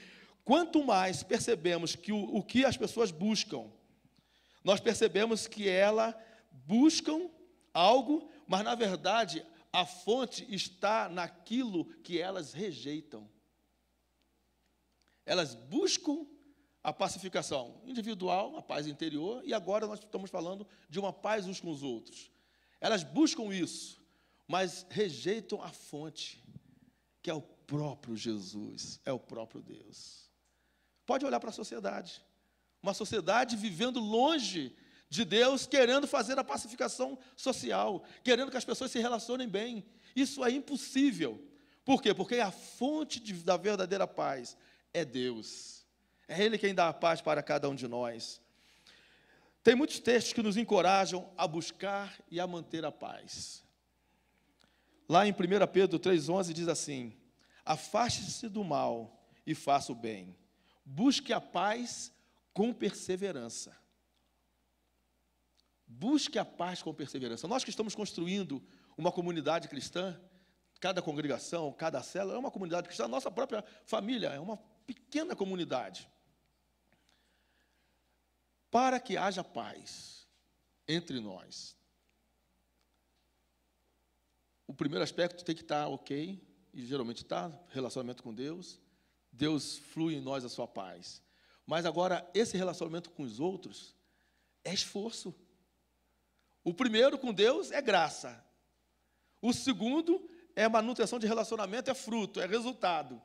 quanto mais percebemos que o que as pessoas buscam, nós percebemos que elas buscam algo, mas, na verdade, a fonte está naquilo que elas rejeitam. Elas buscam a pacificação individual, a paz interior, e agora nós estamos falando de uma paz uns com os outros. Elas buscam isso, mas rejeitam a fonte, que é o próprio Jesus, é o próprio Deus. Pode olhar para a sociedade. Uma sociedade vivendo longe de Deus, querendo fazer a pacificação social, querendo que as pessoas se relacionem bem. Isso é impossível. Por quê? Porque a fonte da verdadeira paz é Deus. É Ele quem dá a paz para cada um de nós. Tem muitos textos que nos encorajam a buscar e a manter a paz. Lá em 1 Pedro 3,11 diz assim: afaste-se do mal e faça o bem. Busque a paz com perseverança. Busque a paz com perseverança. Nós que estamos construindo uma comunidade cristã, cada congregação, cada célula é uma comunidade cristã, a nossa própria família é uma pequena comunidade. Para que haja paz entre nós, o primeiro aspecto tem que estar ok, e geralmente está, relacionamento com Deus. Deus flui em nós a sua paz. Mas agora, esse relacionamento com os outros é esforço. O primeiro com Deus é graça. O segundo é manutenção de relacionamento, é fruto, é resultado.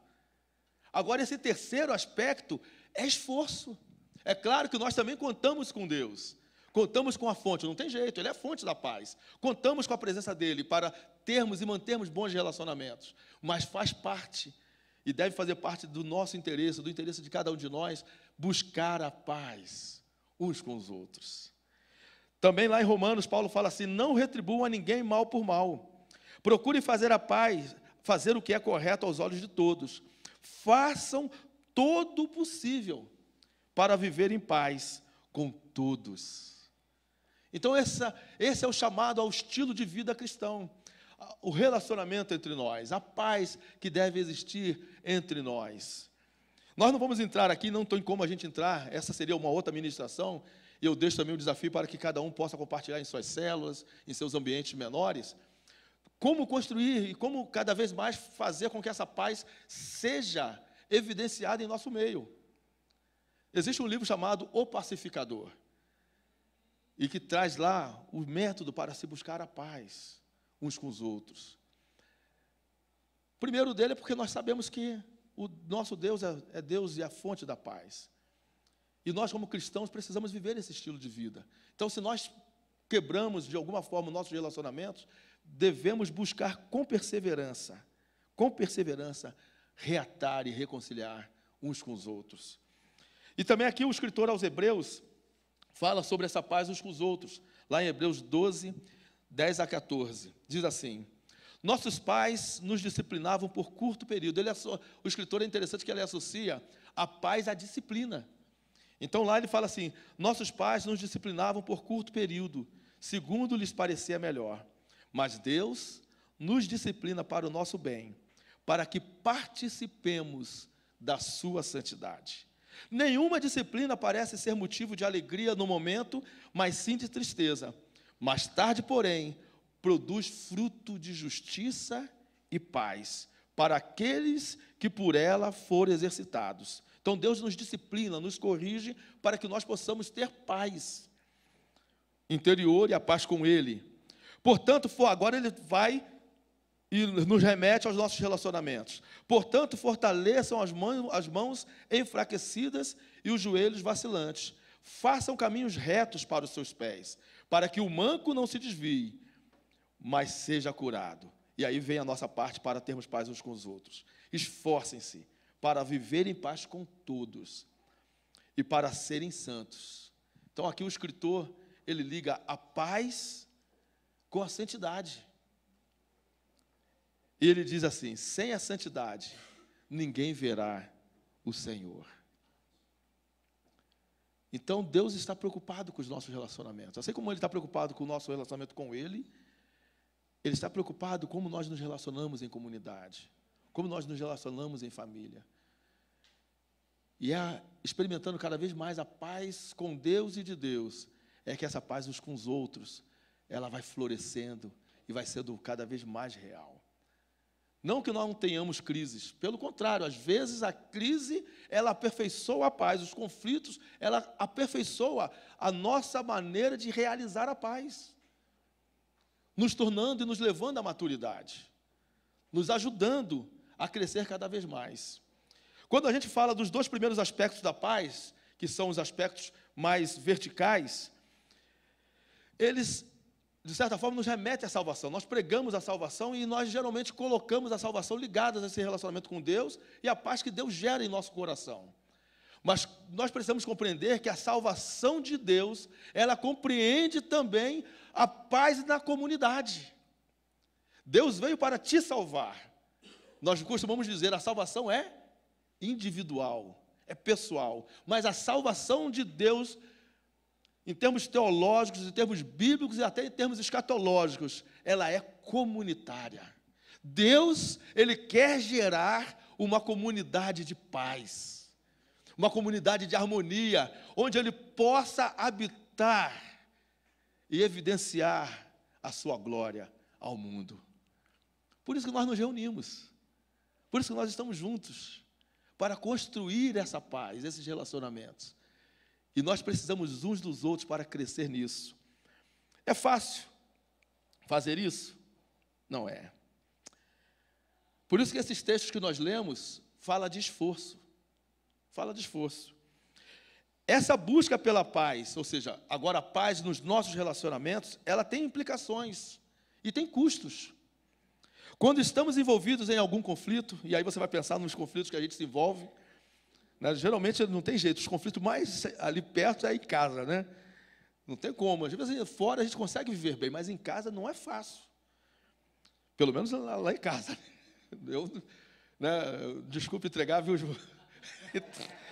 Agora, esse terceiro aspecto é esforço. É claro que nós também contamos com Deus. Contamos com a fonte, não tem jeito, Ele é a fonte da paz. Contamos com a presença dEle para termos e mantermos bons relacionamentos. Mas faz parte, e deve fazer parte do nosso interesse, do interesse de cada um de nós, buscar a paz uns com os outros. Também lá em Romanos, Paulo fala assim: não retribuam a ninguém mal por mal. Procurem fazer a paz, fazer o que é correto aos olhos de todos. Façam todo o possível para viver em paz com todos. Então, esse é o chamado ao estilo de vida cristão, o relacionamento entre nós, a paz que deve existir entre nós. Nós não vamos entrar aqui, não tem como a gente entrar, essa seria uma outra ministração, e eu deixo também um desafio para que cada um possa compartilhar em suas células, em seus ambientes menores, como construir e como cada vez mais fazer com que essa paz seja evidenciada em nosso meio. Existe um livro chamado O Pacificador, e que traz lá o método para se buscar a paz uns com os outros. O primeiro dele é porque nós sabemos que o nosso Deus é Deus e a fonte da paz. E nós, como cristãos, precisamos viver esse estilo de vida. Então, se nós quebramos, de alguma forma, nossos relacionamentos, devemos buscar com perseverança, reatar e reconciliar uns com os outros. E também aqui o escritor aos Hebreus fala sobre essa paz uns com os outros. Lá em Hebreus 12, 10 a 14. Diz assim: nossos pais nos disciplinavam por curto período. O escritor é interessante que ele associa a paz à disciplina. Então lá ele fala assim: nossos pais nos disciplinavam por curto período, segundo lhes parecia melhor. Mas Deus nos disciplina para o nosso bem, para que participemos da sua santidade. Nenhuma disciplina parece ser motivo de alegria no momento, mas sim de tristeza. Mais tarde, porém, produz fruto de justiça e paz para aqueles que por ela foram exercitados. Então, Deus nos disciplina, nos corrige, para que nós possamos ter paz interior e a paz com Ele. Portanto, agora Ele vai e nos remete aos nossos relacionamentos. Portanto, fortaleçam as mãos enfraquecidas e os joelhos vacilantes. Façam caminhos retos para os seus pés, para que o manco não se desvie, mas seja curado. E aí vem a nossa parte para termos paz uns com os outros. Esforcem-se para viver em paz com todos e para serem santos. Então, aqui o escritor, ele liga a paz com a santidade. E ele diz assim: sem a santidade, ninguém verá o Senhor. Então, Deus está preocupado com os nossos relacionamentos. Assim como Ele está preocupado com o nosso relacionamento com Ele, Ele está preocupado como nós nos relacionamos em comunidade, como nós nos relacionamos em família. E experimentando cada vez mais a paz com Deus e de Deus, é que essa paz uns com os outros, ela vai florescendo e vai sendo cada vez mais real. Não que nós não tenhamos crises, pelo contrário, às vezes a crise, ela aperfeiçoa a paz, os conflitos, ela aperfeiçoa a nossa maneira de realizar a paz, nos tornando e nos levando à maturidade, nos ajudando a crescer cada vez mais. Quando a gente fala dos dois primeiros aspectos da paz, que são os aspectos mais verticais, eles, de certa forma, nos remetem à salvação. Nós pregamos a salvação e nós geralmente colocamos a salvação ligada a esse relacionamento com Deus e a paz que Deus gera em nosso coração. Mas nós precisamos compreender que a salvação de Deus, ela compreende também a paz na comunidade. Deus veio para te salvar. Nós costumamos dizer, a salvação é individual, é pessoal, mas a salvação de Deus, em termos teológicos, em termos bíblicos e até em termos escatológicos, ela é comunitária. Deus, Ele quer gerar uma comunidade de paz, uma comunidade de harmonia, onde Ele possa habitar e evidenciar a sua glória ao mundo. Por isso que nós nos reunimos, por isso que nós estamos juntos, para construir essa paz, esses relacionamentos. E nós precisamos uns dos outros para crescer nisso. É fácil fazer isso? Não é. Por isso que esses textos que nós lemos fala de esforço. Fala de esforço. Essa busca pela paz, ou seja, agora a paz nos nossos relacionamentos, ela tem implicações e tem custos. Quando estamos envolvidos em algum conflito, e aí você vai pensar nos conflitos que a gente se envolve, né? Geralmente não tem jeito, os conflitos mais ali perto é em casa, né? Não tem como, às vezes fora a gente consegue viver bem, mas em casa não é fácil. Pelo menos lá em casa. Eu, né, desculpe entregar, viu, Ju?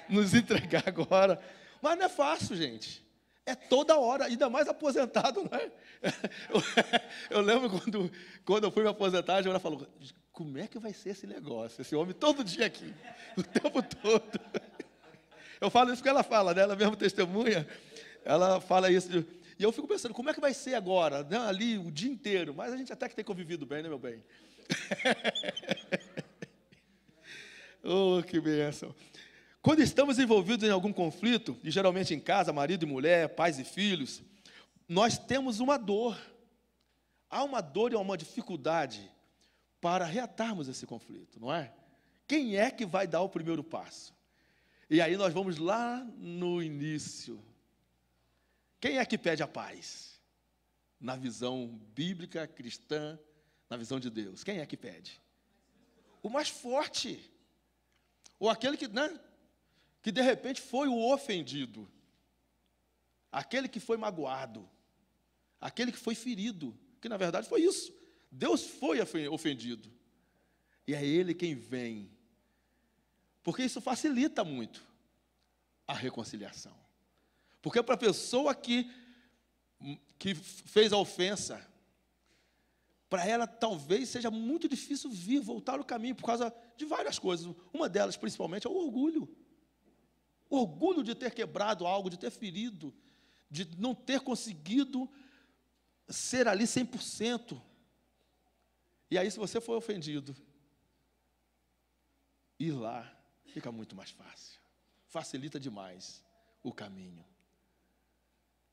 Nos entregar agora. Mas não é fácil, gente. É toda hora, ainda mais aposentado, não é? Eu lembro quando eu fui me aposentar, a Joana falou, como é que vai ser esse negócio? Esse homem todo dia aqui, o tempo todo. Eu falo isso porque ela fala, né? Ela mesmo testemunha, ela fala isso. E eu fico pensando, como é que vai ser agora? Né? Ali o dia inteiro. Mas a gente até que tem convivido bem, né, meu bem? Oh, que bênção. Quando estamos envolvidos em algum conflito, e geralmente em casa, marido e mulher, pais e filhos, nós temos uma dor. Há uma dor e uma dificuldade para reatarmos esse conflito, não é? Quem é que vai dar o primeiro passo? E aí nós vamos lá no início. Quem é que pede a paz? Na visão bíblica, cristã, na visão de Deus. Quem é que pede? O mais forte. Ou aquele que, né, que de repente foi o ofendido. Aquele que foi magoado. Aquele que foi ferido. Que na verdade foi isso. Deus foi ofendido. E é Ele quem vem. Porque isso facilita muito a reconciliação. Porque para a pessoa que fez a ofensa, para ela talvez seja muito difícil voltar no caminho, por causa de várias coisas. Uma delas, principalmente, é o orgulho. O orgulho de ter quebrado algo, de ter ferido, de não ter conseguido ser ali 100%. E aí, se você for ofendido, ir lá fica muito mais fácil. Facilita demais o caminho.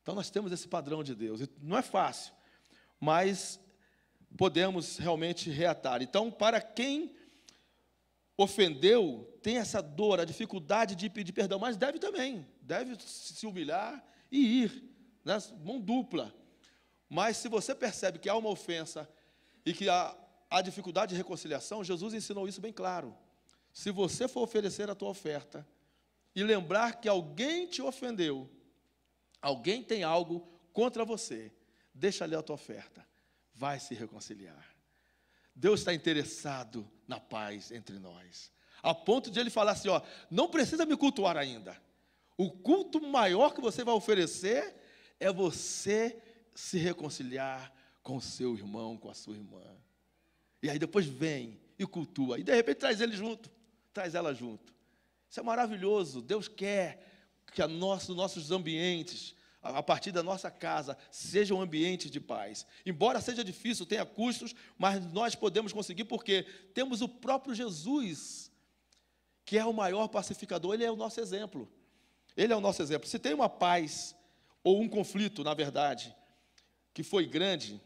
Então, nós temos esse padrão de Deus. Não é fácil, mas podemos realmente reatar. Então, para quem ofendeu, tem essa dor, a dificuldade de pedir perdão, mas deve também, deve se humilhar e ir, né? Mão dupla. Mas se você percebe que há uma ofensa e que há dificuldade de reconciliação, Jesus ensinou isso bem claro. Se você for oferecer a tua oferta e lembrar que alguém te ofendeu, alguém tem algo contra você, deixa ali a tua oferta, vai se reconciliar. Deus está interessado na paz entre nós, a ponto de Ele falar assim, ó, não precisa me cultuar ainda. O culto maior que você vai oferecer é você se reconciliar com o seu irmão, com a sua irmã. E aí depois vem e cultua, e de repente traz ele junto, traz ela junto. Isso é maravilhoso. Deus quer que nossos ambientes, a partir da nossa casa, sejam ambientes de paz. Embora seja difícil, tenha custos, mas nós podemos conseguir porque temos o próprio Jesus, que é o maior pacificador. Ele é o nosso exemplo. Ele é o nosso exemplo. Se tem uma paz, ou um conflito, na verdade, que foi grande,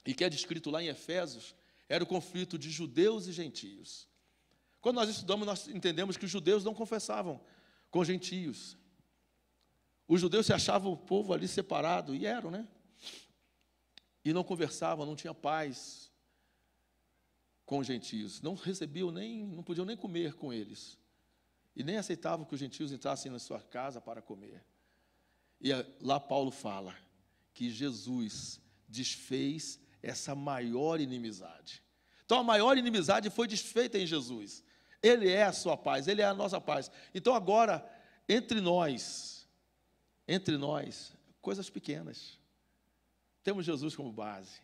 e que é descrito lá em Efésios, era o conflito de judeus e gentios. Quando nós estudamos, nós entendemos que os judeus não confessavam com gentios. Os judeus se achavam o povo ali separado, e eram, né? E não conversavam, não tinha paz com os gentios. Não recebiam não podiam nem comer com eles. E nem aceitavam que os gentios entrassem na sua casa para comer. E lá Paulo fala que Jesus desfez essa maior inimizade. Então a maior inimizade foi desfeita em Jesus. Ele é a sua paz, Ele é a nossa paz. Então agora, entre nós, coisas pequenas. Temos Jesus como base.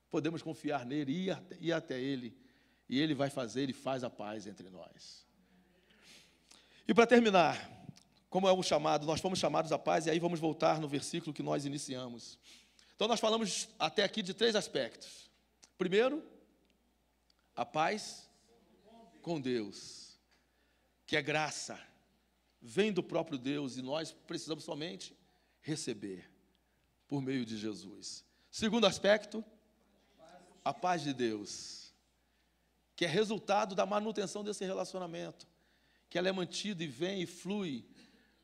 Podemos confiar nele, ir até Ele, e Ele vai fazer e faz a paz entre nós. E para terminar, como é o chamado, nós fomos chamados à paz, e aí vamos voltar no versículo que nós iniciamos. Então nós falamos até aqui de 3 aspectos. Primeiro, a paz com Deus, que é graça, vem do próprio Deus, e nós precisamos somente receber por meio de Jesus. Segundo aspecto, a paz de Deus, que é resultado da manutenção desse relacionamento, que ela é mantida e vem e flui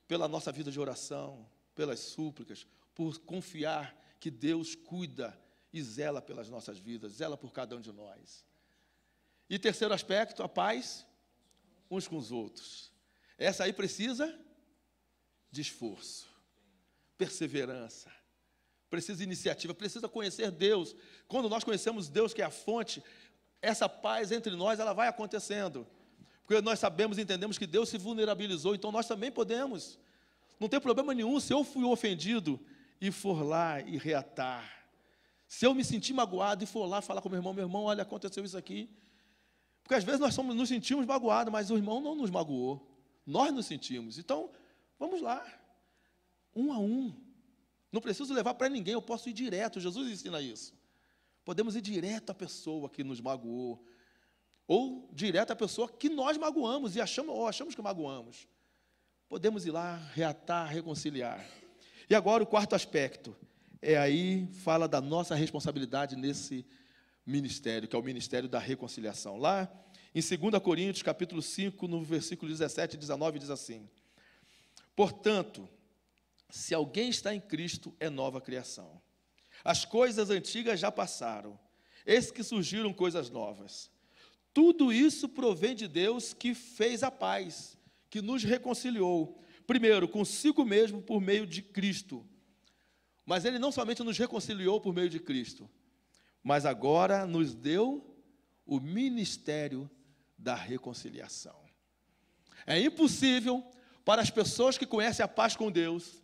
pela nossa vida de oração, pelas súplicas, por confiar que Deus cuida e zela pelas nossas vidas, zela por cada um de nós. E terceiro aspecto, a paz uns com os outros. Essa aí precisa de esforço, perseverança, precisa de iniciativa, precisa conhecer Deus. Quando nós conhecemos Deus, que é a fonte, essa paz entre nós, ela vai acontecendo. Porque nós sabemos e entendemos que Deus se vulnerabilizou, então nós também podemos. Não tem problema nenhum se eu fui ofendido e for lá e reatar. Se eu me sentir magoado e for lá falar com meu irmão, olha, aconteceu isso aqui. Porque às vezes nós nos sentimos magoados, mas o irmão não nos magoou. Nós nos sentimos. Então, vamos lá. Um a um. Não preciso levar para ninguém, eu posso ir direto. Jesus ensina isso. Podemos ir direto à pessoa que nos magoou. Ou direto à pessoa que nós magoamos e achamos que magoamos. Podemos ir lá, reatar, reconciliar. E agora o quarto aspecto. Aí fala da nossa responsabilidade nesse ministério, que é o ministério da reconciliação. Lá em 2 Coríntios, capítulo 5, no versículo 17 e 19, diz assim: portanto, se alguém está em Cristo, é nova criação. As coisas antigas já passaram, eis que surgiram coisas novas. Tudo isso provém de Deus, que fez a paz, que nos reconciliou, primeiro, consigo mesmo por meio de Cristo. Mas Ele não somente nos reconciliou por meio de Cristo, mas agora nos deu o ministério da reconciliação. É impossível para as pessoas que conhecem a paz com Deus,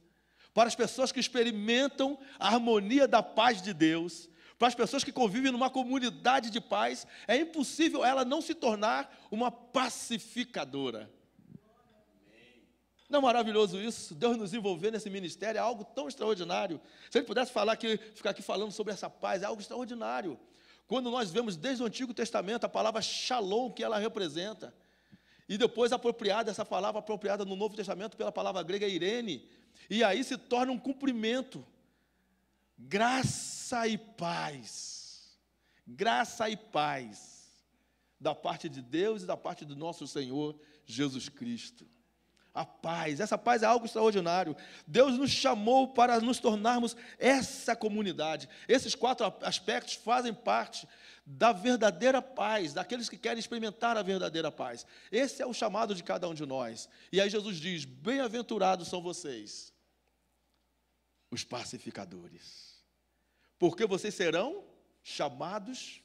para as pessoas que experimentam a harmonia da paz de Deus, para as pessoas que convivem numa comunidade de paz, é impossível ela não se tornar uma pacificadora. Não é maravilhoso isso? Deus nos envolver nesse ministério é algo tão extraordinário. Se Ele pudesse ficar aqui falando sobre essa paz, é algo extraordinário. Quando nós vemos desde o Antigo Testamento a palavra shalom, que ela representa, e depois essa palavra apropriada no Novo Testamento pela palavra grega irene, e aí se torna um cumprimento. Graça e paz da parte de Deus e da parte do nosso Senhor Jesus Cristo. A paz, essa paz é algo extraordinário. Deus nos chamou para nos tornarmos essa comunidade. Esses 4 aspectos fazem parte da verdadeira paz, daqueles que querem experimentar a verdadeira paz. Esse é o chamado de cada um de nós. E aí Jesus diz: bem-aventurados são vocês, os pacificadores, porque vocês serão chamados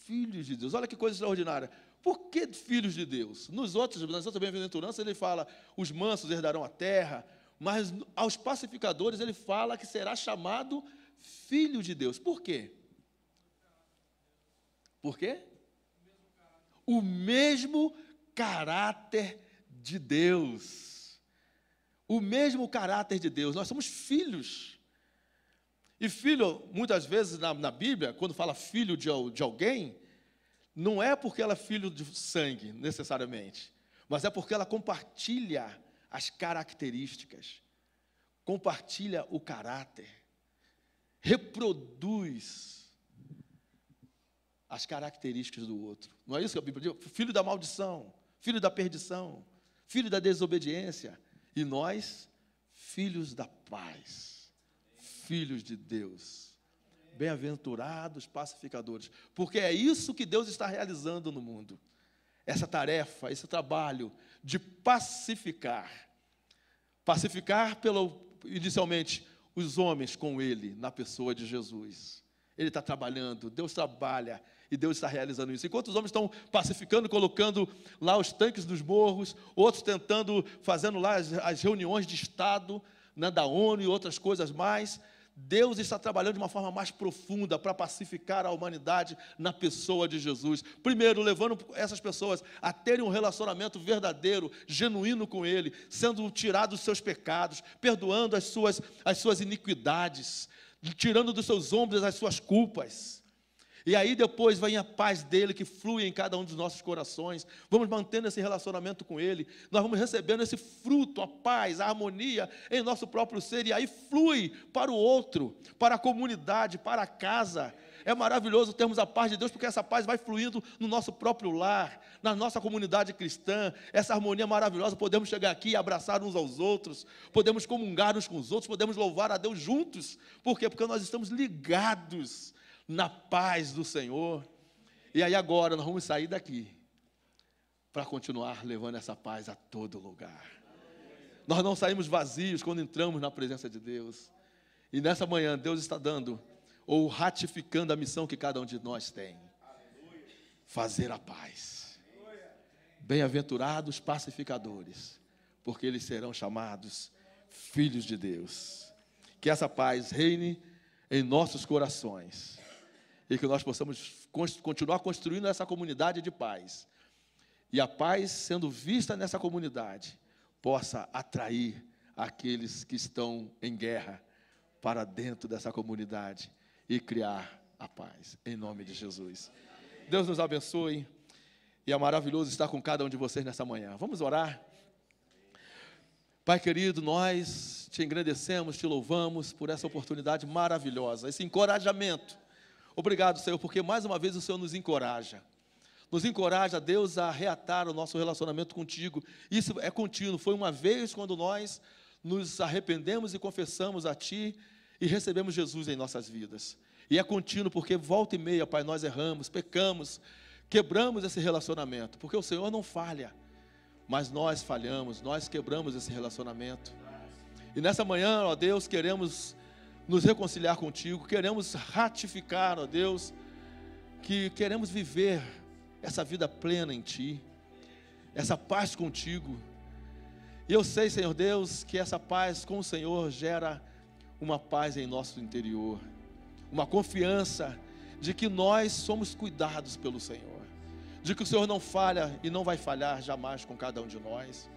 filhos de Deus. Olha que coisa extraordinária. Por que filhos de Deus? Nas outras bem-aventuranças ele fala: os mansos herdarão a terra, mas aos pacificadores ele fala que será chamado filho de Deus. Por quê? Por quê? O mesmo caráter de Deus. O mesmo caráter de Deus. Nós somos filhos. E filho, muitas vezes na Bíblia, quando fala filho de alguém, não é porque ela é filho de sangue, necessariamente, mas é porque ela compartilha as características, compartilha o caráter, reproduz as características do outro. Não é isso que a Bíblia diz? Filho da maldição, filho da perdição, filho da desobediência. E nós, filhos da paz, filhos de Deus. Bem-aventurados pacificadores, porque é isso que Deus está realizando no mundo. Essa tarefa, esse trabalho de pacificar. Pacificar, inicialmente, os homens com Ele, na pessoa de Jesus. Ele está trabalhando, Deus trabalha, e Deus está realizando isso. Enquanto os homens estão pacificando, colocando lá os tanques nos morros, outros fazendo lá as reuniões de Estado, né, da ONU e outras coisas mais, Deus está trabalhando de uma forma mais profunda para pacificar a humanidade na pessoa de Jesus. Primeiro, levando essas pessoas a terem um relacionamento verdadeiro, genuíno com Ele, sendo tirados os seus pecados, perdoando as suas iniquidades, tirando dos seus ombros as suas culpas. E aí depois vem a paz dele que flui em cada um dos nossos corações. Vamos mantendo esse relacionamento com Ele. Nós vamos recebendo esse fruto, a paz, a harmonia em nosso próprio ser. E aí flui para o outro, para a comunidade, para a casa. É maravilhoso termos a paz de Deus, porque essa paz vai fluindo no nosso próprio lar, na nossa comunidade cristã. Essa harmonia maravilhosa, podemos chegar aqui e abraçar uns aos outros, podemos comungar uns com os outros, podemos louvar a Deus juntos. Por quê? Porque nós estamos ligados na paz do Senhor. E aí agora nós vamos sair daqui para continuar levando essa paz a todo lugar. Nós não saímos vazios quando entramos na presença de Deus. E nessa manhã Deus está dando, ou ratificando a missão que cada um de nós tem. Fazer a paz. Bem-aventurados pacificadores, porque eles serão chamados filhos de Deus. Que essa paz reine em nossos corações. E que nós possamos continuar construindo essa comunidade de paz. E a paz, sendo vista nessa comunidade, possa atrair aqueles que estão em guerra para dentro dessa comunidade e criar a paz, em nome de Jesus. Deus nos abençoe, e é maravilhoso estar com cada um de vocês nessa manhã. Vamos orar? Pai querido, nós te engrandecemos, te louvamos por essa oportunidade maravilhosa, esse encorajamento. Obrigado, Senhor, porque mais uma vez o Senhor nos encoraja. Nos encoraja, Deus, a reatar o nosso relacionamento contigo. Isso é contínuo. Foi uma vez quando nós nos arrependemos e confessamos a Ti e recebemos Jesus em nossas vidas. E é contínuo porque volta e meia, Pai, nós erramos, pecamos, quebramos esse relacionamento. Porque o Senhor não falha, mas nós falhamos, nós quebramos esse relacionamento. E nessa manhã, ó Deus, queremos nos reconciliar contigo, queremos ratificar, ó Deus, que queremos viver essa vida plena em Ti, essa paz contigo. E eu sei, Senhor Deus, que essa paz com o Senhor gera uma paz em nosso interior, uma confiança de que nós somos cuidados pelo Senhor, de que o Senhor não falha e não vai falhar jamais com cada um de nós.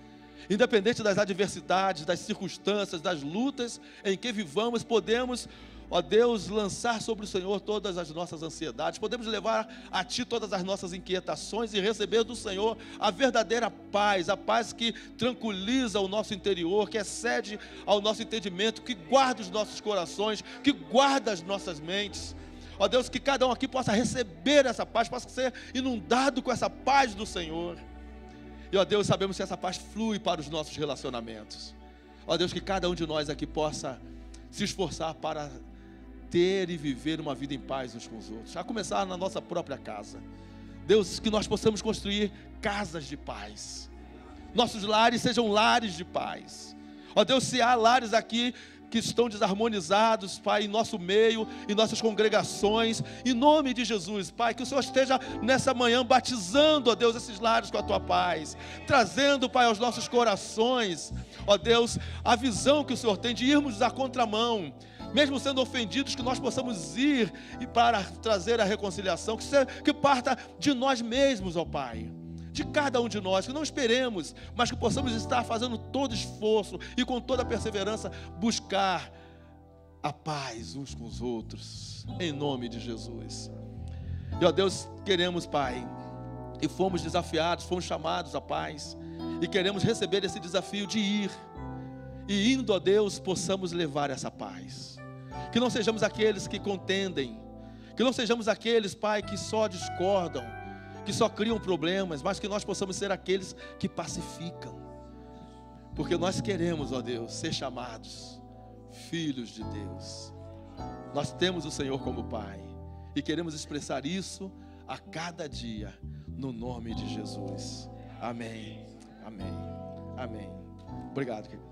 Independente das adversidades, das circunstâncias, das lutas em que vivamos, podemos, ó Deus, lançar sobre o Senhor todas as nossas ansiedades, podemos levar a Ti todas as nossas inquietações e receber do Senhor a verdadeira paz, a paz que tranquiliza o nosso interior, que excede ao nosso entendimento, que guarda os nossos corações, que guarda as nossas mentes. Ó Deus, que cada um aqui possa receber essa paz, possa ser inundado com essa paz do Senhor. E ó Deus, sabemos que essa paz flui para os nossos relacionamentos. Ó Deus, que cada um de nós aqui possa se esforçar para ter e viver uma vida em paz uns com os outros, a começar na nossa própria casa. Deus, que nós possamos construir casas de paz, nossos lares sejam lares de paz. Ó Deus, se há lares aqui que estão desarmonizados, Pai, em nosso meio, em nossas congregações, em nome de Jesus, Pai, que o Senhor esteja nessa manhã batizando, ó Deus, esses lares com a Tua paz, trazendo, Pai, aos nossos corações, ó Deus, a visão que o Senhor tem de irmos à contramão, mesmo sendo ofendidos, que nós possamos ir e para trazer a reconciliação, que parta de nós mesmos, ó Pai, de cada um de nós, que não esperemos, mas que possamos estar fazendo todo esforço e com toda perseverança buscar a paz uns com os outros, em nome de Jesus. E ó Deus, queremos, Pai, e fomos desafiados, fomos chamados à paz, e queremos receber esse desafio de ir, e indo, ó Deus, possamos levar essa paz, que não sejamos aqueles que contendem, que não sejamos aqueles, Pai, que só discordam, que só criam problemas, mas que nós possamos ser aqueles que pacificam, porque nós queremos, ó Deus, ser chamados filhos de Deus. Nós temos o Senhor como Pai, e queremos expressar isso a cada dia, no nome de Jesus. Amém, amém, amém. Obrigado, querido.